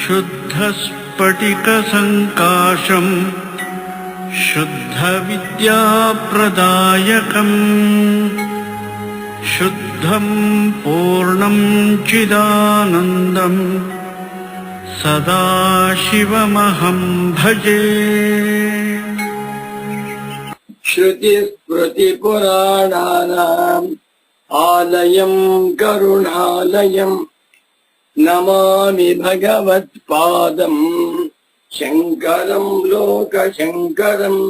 शुद्धस्फटिकसङ्काशम् शुद्धविद्याप्रदायकम् शुद्धं पूर्णं चिदानन्दं सदाशिवमहं भजे। श्रुतिस्मृतिपुराणानाम् आलयं करुणालयं नमामि भगवत्पादं शङ्करं लोकशङ्करम्।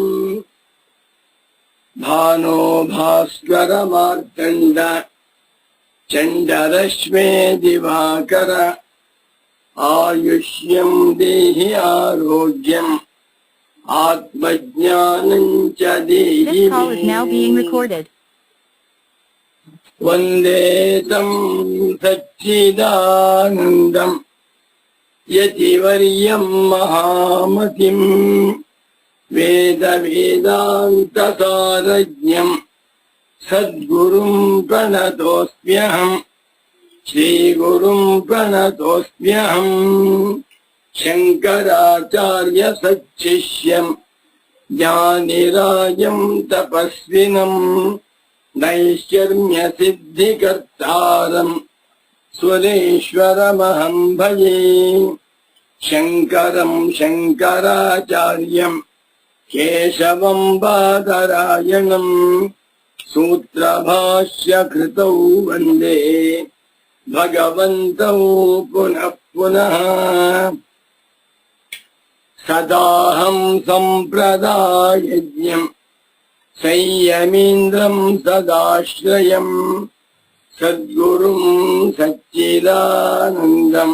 भानो भास्करमार्तण्ड चण्डरश्मे दिवाकर आयुष्यं देहि आरोग्यम् आत्मज्ञानं च देहि This call is now being recorded. वन्दे तं सच्चिदानन्दम् यतिवर्यं महामतिं वेदान्तसारज्ञं सद्गुरुं प्रणतोऽस्म्यहम् श्रीगुरुं प्रणतोऽस्म्यहम् शङ्कराचार्य सच्शिष्यं ज्ञानिराजं तपस्विनम् नैष्कर्म्य सिद्धिकर्तारम् सुरेश्वरमहं भजे। शङ्करं शङ्कराचार्यं केशवं बादरायणं सूत्रभाष्यकृतौ वन्दे भगवन्तौ पुनः पुनः। सदाहं सम्प्रदायज्ञम् संयमीन्द्रं सदाश्रयं सद्गुरुं सच्चिदानन्दं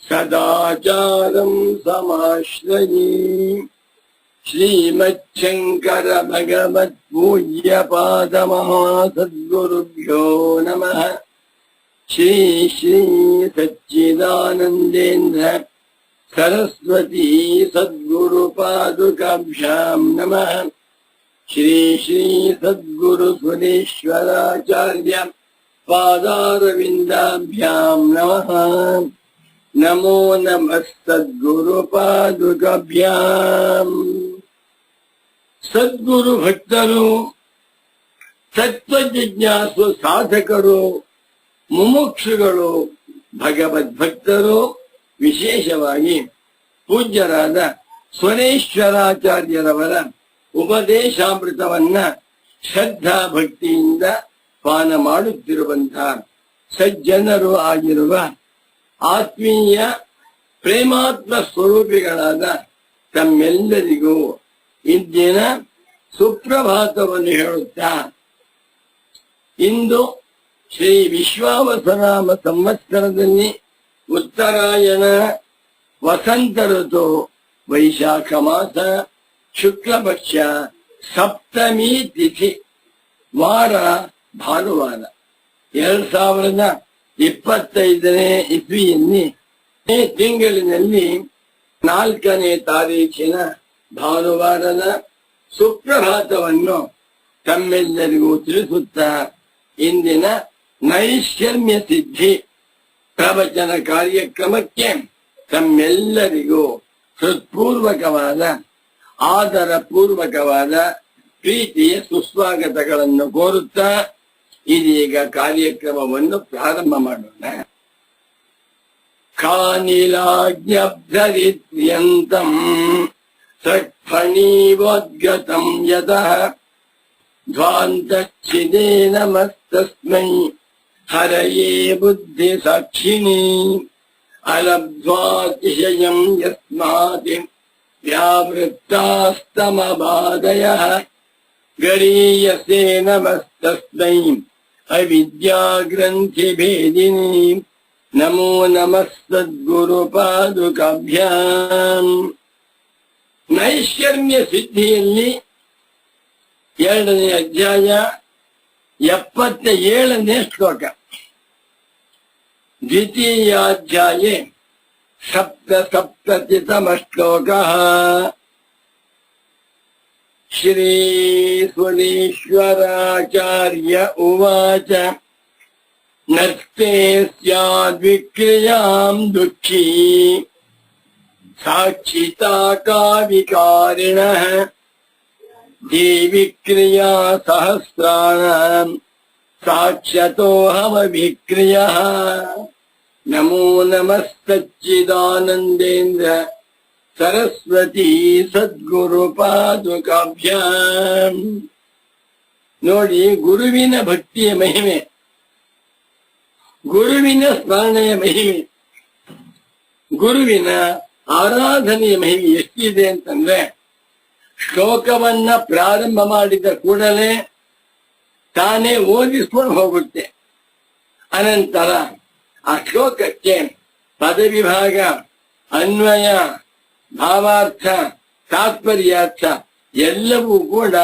सदाचारं समाश्रये। श्रीमच्छङ्कर भगवत्पूज्यपादमहासद्गुरुभ्यो नमः। श्री श्री सच्चिदानन्देन्द्र सरस्वती सद्गुरुपादुकाभ्यां नमः। श्री श्री सद्गुरु सुरेश्वराचार्य पादारविन्दाभ्यां नमः। नमो नमः सद्गुरुपादुकाभ्याम्। सद्गुरु भक्तರು, ತತ್ವಜಿಜ್ಞಾಸು ಸಾಧಕರು, ಮುಮುಕ್ಷುಗಳು, ಭಗವದ್ಭಕ್ತರು, ವಿಶೇಷವಾಗಿ ಪೂಜ್ಯರಾದ ಸುರೇಶ್ವರಾಚಾರ್ಯರವರ ಉಪದೇಶಾಮೃತವನ್ನ ಶ್ರದ್ಧಾ ಭಕ್ತಿಯಿಂದ ಪಾನ ಮಾಡುತ್ತಿರುವಂತಹ ಸಜ್ಜನರು ಆಗಿರುವ ಆತ್ಮೀಯ ಪ್ರೇಮಾತ್ಮ ಸ್ವರೂಪಿಗಳಾದ ತಮ್ಮೆಲ್ಲರಿಗೂ ಇಂದಿನ ಸುಪ್ರಭಾತವನ್ನು ಹೇಳುತ್ತಾ, ಇಂದು ಶ್ರೀ ವಿಶ್ವಾವಸನಾಮ ಸಂವತ್ಸರದಲ್ಲಿ ಉತ್ತರಾಯಣ ವಸಂತ ಋತು ವೈಶಾಖ ಮಾಸ ಶುಕ್ಲಪಕ್ಷ ಸಪ್ತಮಿ ತಿಥಿ ವಾರ ಭಾನುವಾರ 2025ನೇ ಇಸ್ವಿಯಲ್ಲಿ ತಿಂಗಳಿನಲ್ಲಿ 4ನೇ ತಾರೀಖಿನ ಭಾನುವಾರದ ಸುಪ್ರಭಾತವನ್ನು ತಮ್ಮೆಲ್ಲರಿಗೂ ತಿಳಿಸುತ್ತಾ ಇಂದಿನ ನೈಷ್ಕರ್ಮ್ಯ ಸಿದ್ಧಿ ಪ್ರವಚನ ಕಾರ್ಯಕ್ರಮಕ್ಕೆ ತಮ್ಮೆಲ್ಲರಿಗೂ ಹೃತ್ಪೂರ್ವಕವಾದ ಆದರ ಪೂರ್ವಕವಾದ ಪ್ರೀತಿಯ ಸುಸ್ವಾಗತಗಳನ್ನು ಕೋರುತ್ತಾ ಇದೀಗ ಕಾರ್ಯಕ್ರಮವನ್ನು ಪ್ರಾರಂಭ ಮಾಡೋಣ. ಖಾನಿಲಾಜ್ಞಬ್ಧರಿತ್ರ್ಯಂತಂ ಸತ್ಫಣೀವೋದ್ಗತಂ ಯತಃ ಧ್ವಾಂತಚ್ಛಿದೇ ನಮಸ್ತಸ್ಮೈ ಹರಯೇ ಬುದ್ಧಿ ಸಾಕ್ಷಿಣೀ ಅಲಬ್ಧ್ವಾತಿಶಯಂ ಯಸ್ಮಾತ್ ವ್ಯಾವೃತ್ತಾಸ್ತಮಬಾಧಯಃ ಗರೀಯಸೇ ನಮಸ್ತಸ್ಮೈ ಅವಿದ್ಯಾಗ್ರಂಥಿಭೇದಿನಿ ನಮೋ ನಮಃ ಸದ್ಗುರುಪಾದುಕಾಭ್ಯಾಂ. ನೈಷ್ಕರ್ಮ್ಯ ಸಿದ್ಧಿಯಲ್ಲಿ 2ನೇ ಅಧ್ಯಾಯ 77ನೇ ಶ್ಲೋಕ. ದ್ವಿತೀಯಾಧ್ಯಾಯೇ सप्तसप्ततितमश्लोकः। श्रीसुरेश्वराचार्य उवाच ನರ್ತೆ ಸ್ಯಾದ್ವಿಕ್ರಿಯಾಂ ದುಃಖಿ ಸಾಕ್ಷಿತಾ ಕಾವಿಕಾರಿಣಃ ದೇವಿಕ್ರಿಯಾ ಸಹಸ್ರಾಣಾಂ ಸಾಕ್ಷ್ಯತೋಹಮವಿಕ್ರಿಯಃ ನಮೋ ನಮಸ್ತಚ್ಚಿದಾನಂದೇಂದ್ರ ಸರಸ್ವತಿ ಸದ್ಗುರು ಪಾದುಕಾಭ್ಯಾಂ. ನೋಡಿ, ಗುರುವಿನ ಭಕ್ತಿಯ ಮಹಿಮೆ, ಗುರುವಿನ ಸ್ಮರಣೆಯ ಮಹಿಮೆ, ಗುರುವಿನ ಆರಾಧನೆಯ ಮಹಿಮೆ ಎಷ್ಟಿದೆ ಅಂತಂದ್ರೆ, ಶ್ಲೋಕವನ್ನ ಪ್ರಾರಂಭ ಮಾಡಿದ ಕೂಡಲೇ ತಾನೇ ಓದಿಸ್ಕೊಂಡು ಹೋಗುತ್ತೆ. ಅನಂತರ ಆ ಶ್ಲೋಕಕ್ಕೆ ಪದವಿಭಾಗ, ಅನ್ವಯ, ಭಾವಾರ್ಥ, ತಾತ್ಪರ್ಯಾರ್ಥ ಎಲ್ಲವೂ ಕೂಡ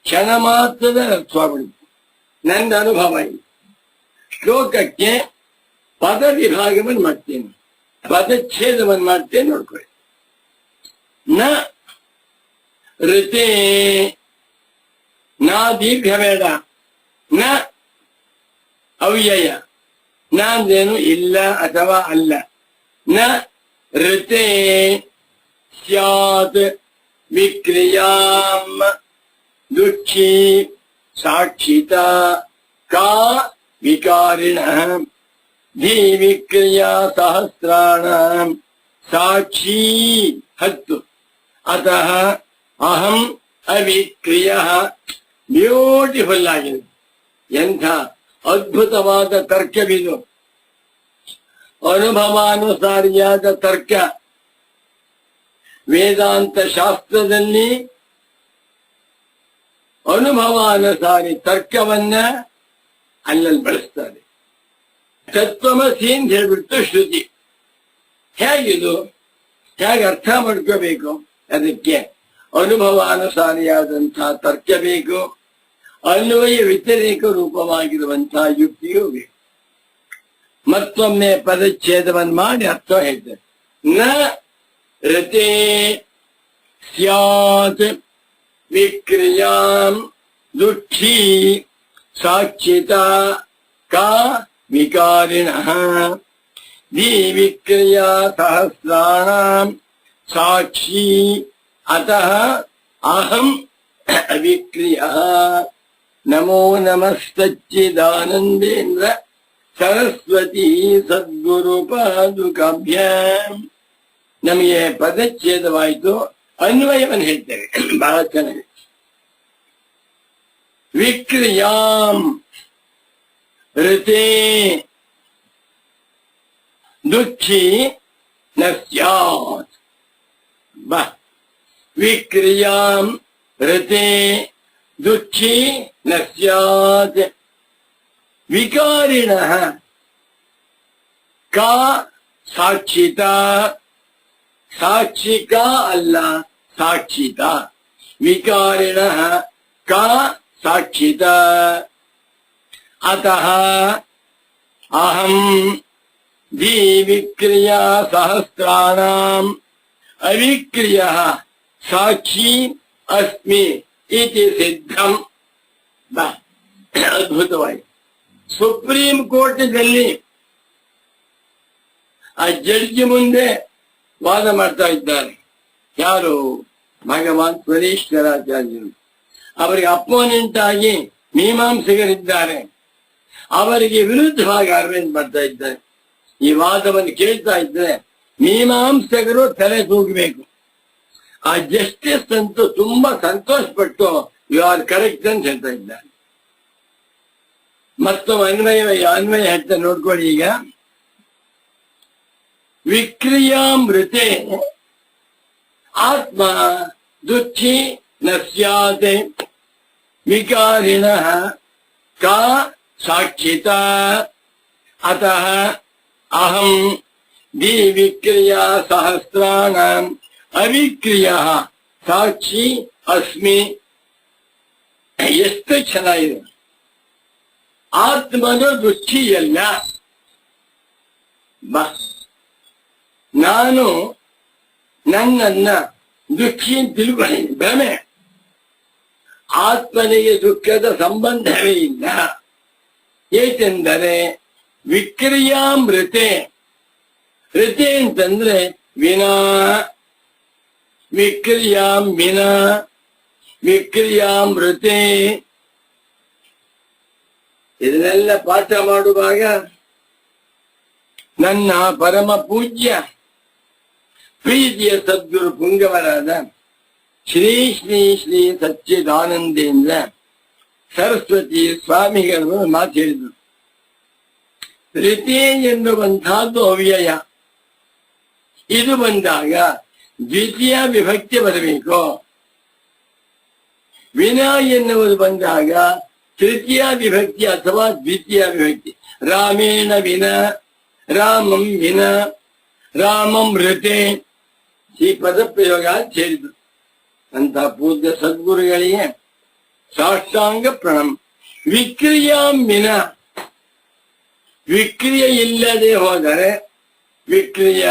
ಕ್ಷಣ ಮಾತ್ರದ ಅರ್ಥವಾಗ್ಬಿಡುತ್ತೆ. ನನ್ನ ಅನುಭವ ಇದೆ. ಶ್ಲೋಕಕ್ಕೆ ಪದ ವಿಭಾಗವನ್ನು ಮಾಡ್ತೇನೆ, ಪದಚ್ಛೇದವನ್ನು ಮಾಡ್ತೇನೆ. ನೋಡ್ಕೊಳ್ಳಿ. ನ ಋತೆ, ನಾ ದೀರ್ಘ ಬೇಡ. ನ ಅವ್ಯಯ. ನ ಅಂದ್ರೇನು? ಇಲ್ಲ ಅಥವಾ ಅಲ್ಲ. ನ ಋತೆ ಸ್ಯಾತ್ ವಿಕ್ರಿಯಾಂ ದುಃಖಿ ಸಾಕ್ಷಿತ ಕಾ ವಿಕಾರಿಣಃ ಧೀ ವಿಕ್ರಿಯಾ ಸಹಸ್ರಾಣಾಂ ಸಾಕ್ಷಿ 10. ಅತಃ ಅಹಂ ಅವಿಕ್ರಿಯಃ. ಬ್ಯೂಟಿಫುಲ್ ಆಗಿದೆ. ಎಂಥ ಅದ್ಭುತವಾದ ತರ್ಕವಿದು. ಅನುಭವಾನುಸಾರಿಯಾದ ತರ್ಕ. ವೇದಾಂತ ಶಾಸ್ತ್ರದಲ್ಲಿ ಅನುಭವಾನುಸಾರಿ ತರ್ಕವನ್ನ ಅಲ್ಲಲ್ಲಿ ಬಳಸ್ತಾರೆ. ತತ್ವಮಸಿ ಅಂತ ಹೇಳ್ಬಿಟ್ಟು ಶ್ರುತಿ. ಹೇಗಿದು? ಹೇಗೆ ಅರ್ಥ ಮಾಡ್ಕೋಬೇಕು? ಅದಕ್ಕೆ ಅನುಭವಾನುಸಾರಿಯಾದಂತಹ ತರ್ಕ ಬೇಕು, ಅನ್ವಯ ವ್ಯತಿರೇಕ ರೂಪವಾಗಿರುವಂತಹ ಯುಕ್ತಿಯೂ ಬೇಕು. ಮತ್ತೊಮ್ಮೆ ಪದಚ್ಛೇದವನ್ನು ಮಾಡಿ ಅರ್ಥ ಹೇಳ್ತಾರೆ. ನ ಋತೆ ಸ್ಯಾತ್ ವಿಕ್ರಿಯಾಂ ದುಃಖಿ ಸಾಕ್ಷಿತ ಕಾ ವಿಕಾರಿಣಃ ಧೀ ವಿಕ್ರಿಯಾ ಸಹಸ್ರಾಣಾಂ ಸಾಕ್ಷಿ ಅತಃ ಅಹಂ ಅವಿಕ್ರಿಯಃ. ನಮೋ ನಮಸ್ತಚ್ಚಿದಾನಂದೇಂದ್ರ ಸರಸ್ವತಿ ಸದ್ಗುರು ಪಾದುಕಾಭ್ಯಾಂ. ನಮಗೆ ಪದಚ್ಛೇದವಾಯಿತು. ಅನ್ವಯವನ್ನು ಹೇಳ್ತೇವೆ. ಬಹಳ ಚೆನ್ನಾಗಿ. ವಿಕ್ರಿಯಾಂ ಋತೆ ದುಃಖಿ ನ ಸ್ಯಾತ್. ಬಾ. ವಿಕ್ರಿಯಾಂ ಋತೆ ದುಃಖಿ ನ ಸ್ಯಾತ್. ವಿಕಾರಿಣಃ ಕಾ ಸಾಕ್ಷಿತ. ಸಾಕ್ಷಿಕ ಅಲ್ಲ, ಸಾಕ್ಷಿತ. ವಿಕಾರಿಣಃ ಕಾ ಸಾಕ್ಷಿತ. ಅತಃ ಅಹಂ ಧೀ ವಿಕ್ರಿಯಾ ಸಹಸ್ರಾಣಾಂ ಅವಿಕ್ರಿಯಃ ಸಾಕ್ಷಿ ಅಸ್ಮಿ ಇತಿ ಸಿದ್ಧಂ. ಅದ್ಭುತವಾಗಿ ಸುಪ್ರೀಂ ಕೋರ್ಟ್ನಲ್ಲಿ ಆ ಜಡ್ಜಿ ಮುಂದೆ ವಾದ ಮಾಡ್ತಾ ಇದ್ದಾರೆ. ಯಾರು? ಭಗವಾನ್ ಸ್ವರೇಶ್ವರಾಚಾರ್ಯರು. ಅವರಿಗೆ ಅಪೋನೆಂಟ್ ಆಗಿ ಮೀಮಾಂಸಕರಿದ್ದಾರೆ. ಅವರಿಗೆ ವಿರುದ್ಧವಾಗಿ ಅರವಿಂದ್ ಮಾಡ್ತಾ ಇದ್ದಾರೆ. ಈ ವಾದವನ್ನು ಕೇಳ್ತಾ ಇದ್ರೆ ಮೀಮಾಂಸಕರು ತಲೆ ತೂಗಬೇಕು. ಆ ಜಸ್ಟಿಸ್ ಅಂತೂ ತುಂಬಾ ಸಂತೋಷಪಟ್ಟು ಯು ಆರ್ ಕರೆಕ್ಟ್ ಅಂತ ಹೇಳ್ತಾ ಇದ್ದಾರೆ. ಮತ್ತೊಮ್ಮೆ ಅನ್ವಯ ಹೇಳ್ತಾ ನೋಡ್ಕೊಳ್ಳಿ. ಈಗ ವಿಕ್ರಿಯಾಮೃತೆ ಆತ್ಮ ದುಃಖಿ ನ ಸ್ಯಾತ್ ವಿಕಾರಿಣಃ ಕಾ ಸಾಕ್ಷಿತ. ಅತಃ ಅಹಂ ಧೀ ವಿಕ್ರಿಯಾ ಸಹಸ್ರಾಣಾಂ ಅವಿಕ್ರಿಯಃ ಸಾಕ್ಷಿ ಅಸ್ಮಿ. ಎಷ್ಟು ಚೆನ್ನಾಗಿದೆ. ಆತ್ಮನು ದುಃಖಿಯಲ್ಲ. ನಾನು ನನ್ನನ್ನ ದುಃಖಿ ಅಂತ ತಿಳ್ಕೊಳ್ಳಿ. ಭ್ರಮೆ. ಆತ್ಮನಿಗೆ ದುಃಖದ ಸಂಬಂಧವೇ ಇಲ್ಲ. ಏಕೆಂದರೆ ವಿಕ್ರಿಯಾಮೃತೆ. ಋತೆ ಅಂತಂದ್ರೆ ವಿನಾ, ವಿಕ್ರಿಯಾಂ ವಿನಾ, ವಿಕ್ರಿಯಾಮೃತೆ. ಇದನ್ನೆಲ್ಲ ಪಾಠ ಮಾಡುವಾಗ ನನ್ನ ಪರಮ ಪೂಜ್ಯ ಪ್ರೀತಿಯ ಸದ್ಗುರು ಪುಂಗವರಾದ ಶ್ರೀ ಶ್ರೀ ಶ್ರೀ ಸಚ್ಚಿದಾನಂದೇಂದ್ರ ಸರಸ್ವತಿ ಸ್ವಾಮಿಗಳು ಮಾತು ಹೇಳಿದರು. ಋತೆ ಎನ್ನುವಂತಹದ್ದು ಅವ್ಯಯ. ಇದು ಬಂದಾಗ ದ್ವಿತೀಯ ವಿಭಕ್ತಿ ಬರಬೇಕು. ವಿನಾ ಎನ್ನುವುದು ಬಂದಾಗ ತೃತೀಯ ವಿಭಕ್ತಿ ಅಥವಾ ದ್ವಿತೀಯ ವಿಭಕ್ತಿ. ರಾಮೇಣ ವಿನಾ, ರಾಮಂ ವಿನಾ, ರಾಮಂ ಋತೆ, ಈ ಪದ ಪ್ರಯೋಗ ಸೇರಿದ್ರು. ಅಂತ ಪೂಜ್ಯ ಸದ್ಗುರುಗಳಿಗೆ ಸಾಷ್ಟಾಂಗ ಪ್ರಣಾಮ. ವಿಕ್ರಿಯಾಂ ವಿನಾ, ವಿಕ್ರಿಯೆ ಇಲ್ಲದೆ ಹೋದರೆ ವಿಕ್ರಿಯ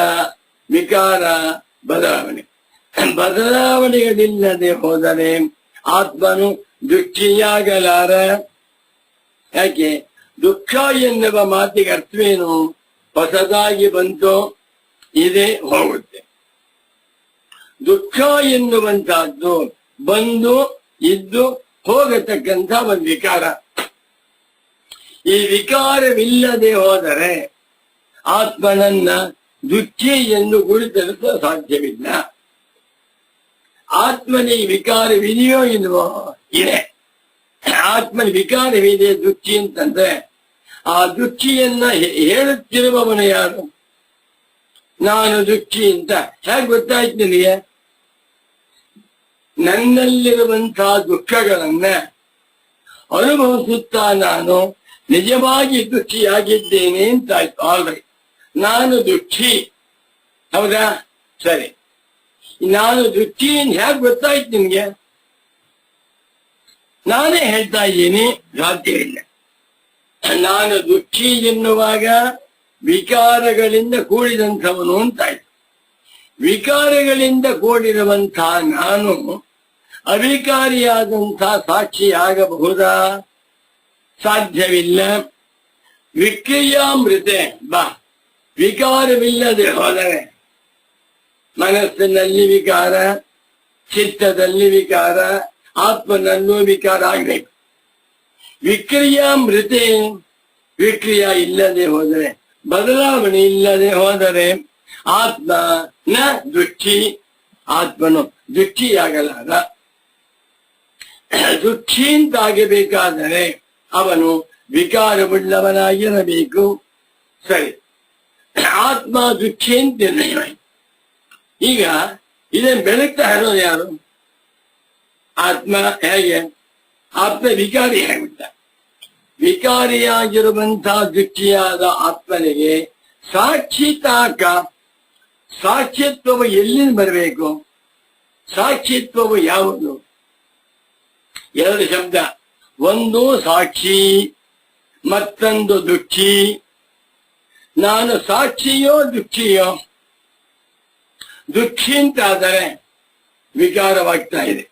ವಿಕಾರ ಬದಲಾವಣೆ, ಬದಲಾವಣೆಗಳಿಲ್ಲದೆ ಹೋದರೆ ಆತ್ಮನು ದುಃಖಿಯಾಗಲಾರ. ಯಾಕೆ? ದುಃಖ ಎನ್ನುವ ಮಾತಿಗೆ ಅರ್ಥವೇನು? ಹೊಸದಾಗಿ ಬಂತು, ಇದೇ ಹೋಗುತ್ತೆ. ದುಃಖ ಎನ್ನುವಂತಹದ್ದು ಬಂದು ಇದ್ದು ಹೋಗತಕ್ಕಂಥ ಒಂದು ವಿಕಾರ. ಈ ವಿಕಾರವಿಲ್ಲದೆ ಹೋದರೆ ಆತ್ಮನನ್ನ ದುಃಖಿ ಎಂದು ಗುರುತಿಸಲು ಸಾಧ್ಯವಿಲ್ಲ. ಆತ್ಮನ ಈ ವಿಕಾರವಿದೆಯೋ ಇಲ್ವೋ? ಇದೆ. ಆತ್ಮನ ವಿಕಾರವಿದೆ ದುಃಖಿ ಅಂತಂದ್ರೆ ಆ ದುಃಖಿಯನ್ನ ಹೇಳುತ್ತಿರುವವನು ಯಾರು? ನಾನು ದುಃಖಿ ಅಂತ ಹೇಗೆ ಗೊತ್ತಾಯ್ತು ನಿನಗೆ? ನನ್ನಲ್ಲಿರುವಂತಹ ದುಃಖಗಳನ್ನ ಅನುಭವಿಸುತ್ತಾ ನಾನು ನಿಜವಾಗಿ ದುಃಖಿಯಾಗಿದ್ದೇನೆ ಅಂತಾಯ್ತು. ಆಲ್ರೈಟ್, ನಾನು ದುಃಖಿ, ಹೌದಾ? ಸರಿ, ನಾನು ದುಃಖಿ ಹೇಗೆ ಗೊತ್ತಾಯ್ತು ನಿನ್ಗೆ? ನಾನೇ ಹೇಳ್ತಾ ಇದ್ದೀನಿ, ಸಾಧ್ಯವಿಲ್ಲ. ನಾನು ದುಃಖಿ ಎನ್ನುವಾಗ ವಿಕಾರಗಳಿಂದ ಕೂಡಿದಂಥವನು ಅಂತಾಯ್ತು. ವಿಕಾರಗಳಿಂದ ಕೂಡಿರುವಂತಹ ನಾನು ಅವಿಕಾರಿಯಾದಂತಹ ಸಾಕ್ಷಿಯಾಗಬಹುದಾ? ಸಾಧ್ಯವಿಲ್ಲ. ವಿಕ್ರಿಯಾಮೃತೆ ಬಾ, ವಿಕಾರವಿಲ್ಲದೆ ಹೋದರೆ ಮನಸ್ಸಿನಲ್ಲಿ ವಿಕಾರ, ಚಿತ್ತದಲ್ಲಿ ವಿಕಾರ, ಆತ್ಮನಲ್ಲೂ ವಿಕಾರ ಆಗಬೇಕು. ವಿಕ್ರಿಯಾಮೃತೆ, ವಿಕ್ರಿಯ ಇಲ್ಲದೆ ಹೋದರೆ, ಬದಲಾವಣೆ ಇಲ್ಲದೆ ಹೋದರೆ ಆತ್ಮ ನ ದುಃಖಿ, ಆತ್ಮನು ದುಃಖಿಯಾಗಲಾರ. ದುಃಖಿ ಅಂತಾಗಬೇಕಾದರೆ ಅವನು ವಿಕಾರವುಳ್ಳವನಾಗಿರಬೇಕು. ಸರಿ, ಆತ್ಮ ದುಃಖಿ ಅಂತ ನಿರ್ಣಯವಾಯಿತು. ಈಗ ಇದನ್ನು ಬೆಳಗ್ತಾ ಇರೋದು ಯಾರು? ಆತ್ಮ. ಹೇಗೆ? ಆತ್ಮ ವಿಕಾರಿ ಆಗಿಬಿಟ್ಟ. ವಿಕಾರಿಯಾಗಿರುವಂತಹ ದುಃಖಿಯಾದ ಆತ್ಮನಿಗೆ ಸಾಕ್ಷಿತಾಕ, ಸಾಕ್ಷಿತ್ವವು ಎಲ್ಲಿಂದ ಬರಬೇಕು? ಸಾಕ್ಷಿತ್ವವು ಯಾವುದು? ಎರಡು ಶಬ್ದ, ಒಂದು ಸಾಕ್ಷಿ, ಮತ್ತೊಂದು ದುಃಖಿ. ನಾನು ಸಾಕ್ಷಿಯೋ ದುಃಖಿಯೋ? ದುಃಖಿ ಅಂತಾದರೆ ವಿಕಾರವಾಗ್ತಾ ಇದೆ.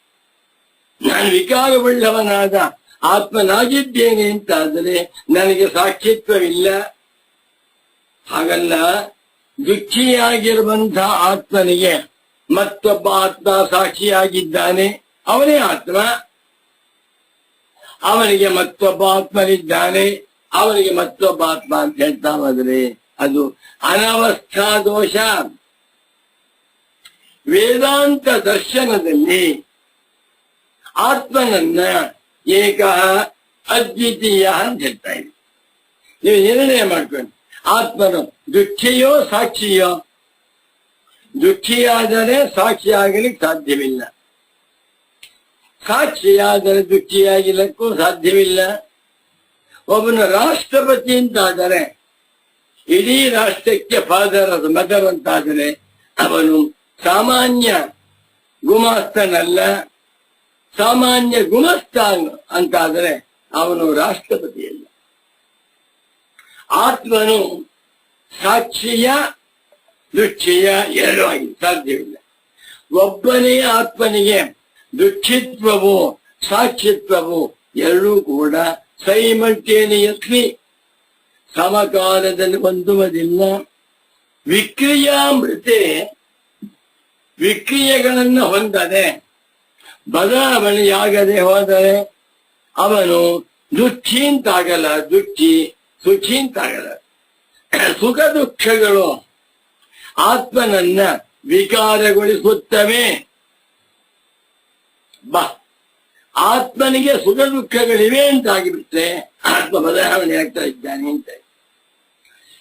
ನಾನು ವಿಕಾರವುಳ್ಳವನಾದ ಆತ್ಮನಾಗಿದ್ದೇನೆ ಅಂತಾದರೆ ನನಗೆ ಸಾಕ್ಷಿತ್ವವಿಲ್ಲ. ಹಾಗಲ್ಲ, ದುಃಖಿಯಾಗಿರುವಂತಹ ಆತ್ಮನಿಗೆ ಮತ್ತೊಬ್ಬ ಆತ್ಮ ಸಾಕ್ಷಿಯಾಗಿದ್ದಾನೆ, ಅವನೇ ಆತ್ಮ. ಅವನಿಗೆ ಮತ್ತೊಬ್ಬ ಆತ್ಮನಿದ್ದಾನೆ, ಅವನಿಗೆ ಮತ್ತೊಬ್ಬ ಆತ್ಮ ಅಂತ ಹೇಳ್ತಾ ಹೋದರೆ ಅದು ಅನವಸ್ಥಾ ದೋಷ. ವೇದಾಂತ ದರ್ಶನದಲ್ಲಿ ಆತ್ಮನನ್ನ ಏಕ ಅದ್ವಿತೀಯ ಅಂತ ಹೇಳ್ತಾ ಇದೆ. ನೀವು ನಿರ್ಣಯ ಮಾಡ್ಕೊಂಡು, ಆತ್ಮನು ದುಃಖಿಯೋ ಸಾಕ್ಷಿಯೋ? ದುಃಖಿಯಾದರೆ ಸಾಕ್ಷಿಯಾಗಲಿಕ್ಕೆ ಸಾಧ್ಯವಿಲ್ಲ, ಸಾಕ್ಷಿಯಾದರೆ ದುಃಖಿಯಾಗಲಿಕ್ಕೂ ಸಾಧ್ಯವಿಲ್ಲ. ಒಬ್ಬನ ರಾಷ್ಟ್ರಪತಿ ಅಂತಾದರೆ, ಇಡೀ ರಾಷ್ಟ್ರಕ್ಕೆ ಫಾದರ್ ಆಫ್ ಮದರ್ ಅಂತಾದರೆ ಅವನು ಸಾಮಾನ್ಯ ಗುಮಾಸ್ತನಲ್ಲ. ಸಾಮಾನ್ಯ ಗುಮಸ್ತ ಅಂತಾದರೆ ಅವನು ರಾಷ್ಟ್ರಪತಿಯಲ್ಲ. ಆತ್ಮನು ಸಾಕ್ಷಿಯ ದುಃಖಿಯ ಎರಡೂ ಆಗಿ ಸಾಧ್ಯವಿಲ್ಲ. ಒಬ್ಬನೇ ಆತ್ಮನಿಗೆ ದುಃಖಿತ್ವವು ಸಾಕ್ಷಿತ್ವವು ಎರಡೂ ಕೂಡ ಸೈಮಲ್ಟೇನಿಯಸ್ಲಿ ಸಮಕಾಲದಲ್ಲಿ ಹೊಂದುವುದಿಲ್ಲ. ವಿಕ್ರಿಯಾಮೃತೆ ವಿಕ್ರಿಯೆಗಳನ್ನು ಹೊಂದದೆ ಬದಲಾವಣೆಯಾಗದೆ ಹೋದರೆ ಅವನು ದುಃಖಿ ಅಂತಾಗಲ್ಲ, ಸುಖಿ ಅಂತಾಗಲ್ಲ. ಸುಖ ದುಃಖಗಳು ಆತ್ಮನನ್ನ ವಿಕಾರಗೊಳಿಸುತ್ತವೆ. ಆತ್ಮನಿಗೆ ಸುಖ ದುಃಖಗಳಿವೆ ಅಂತಾಗಿಬಿಟ್ರೆ ಆತ್ಮ ಬದಲಾವಣೆ ಆಗ್ತಾ ಇದ್ದಾನೆ ಅಂತ.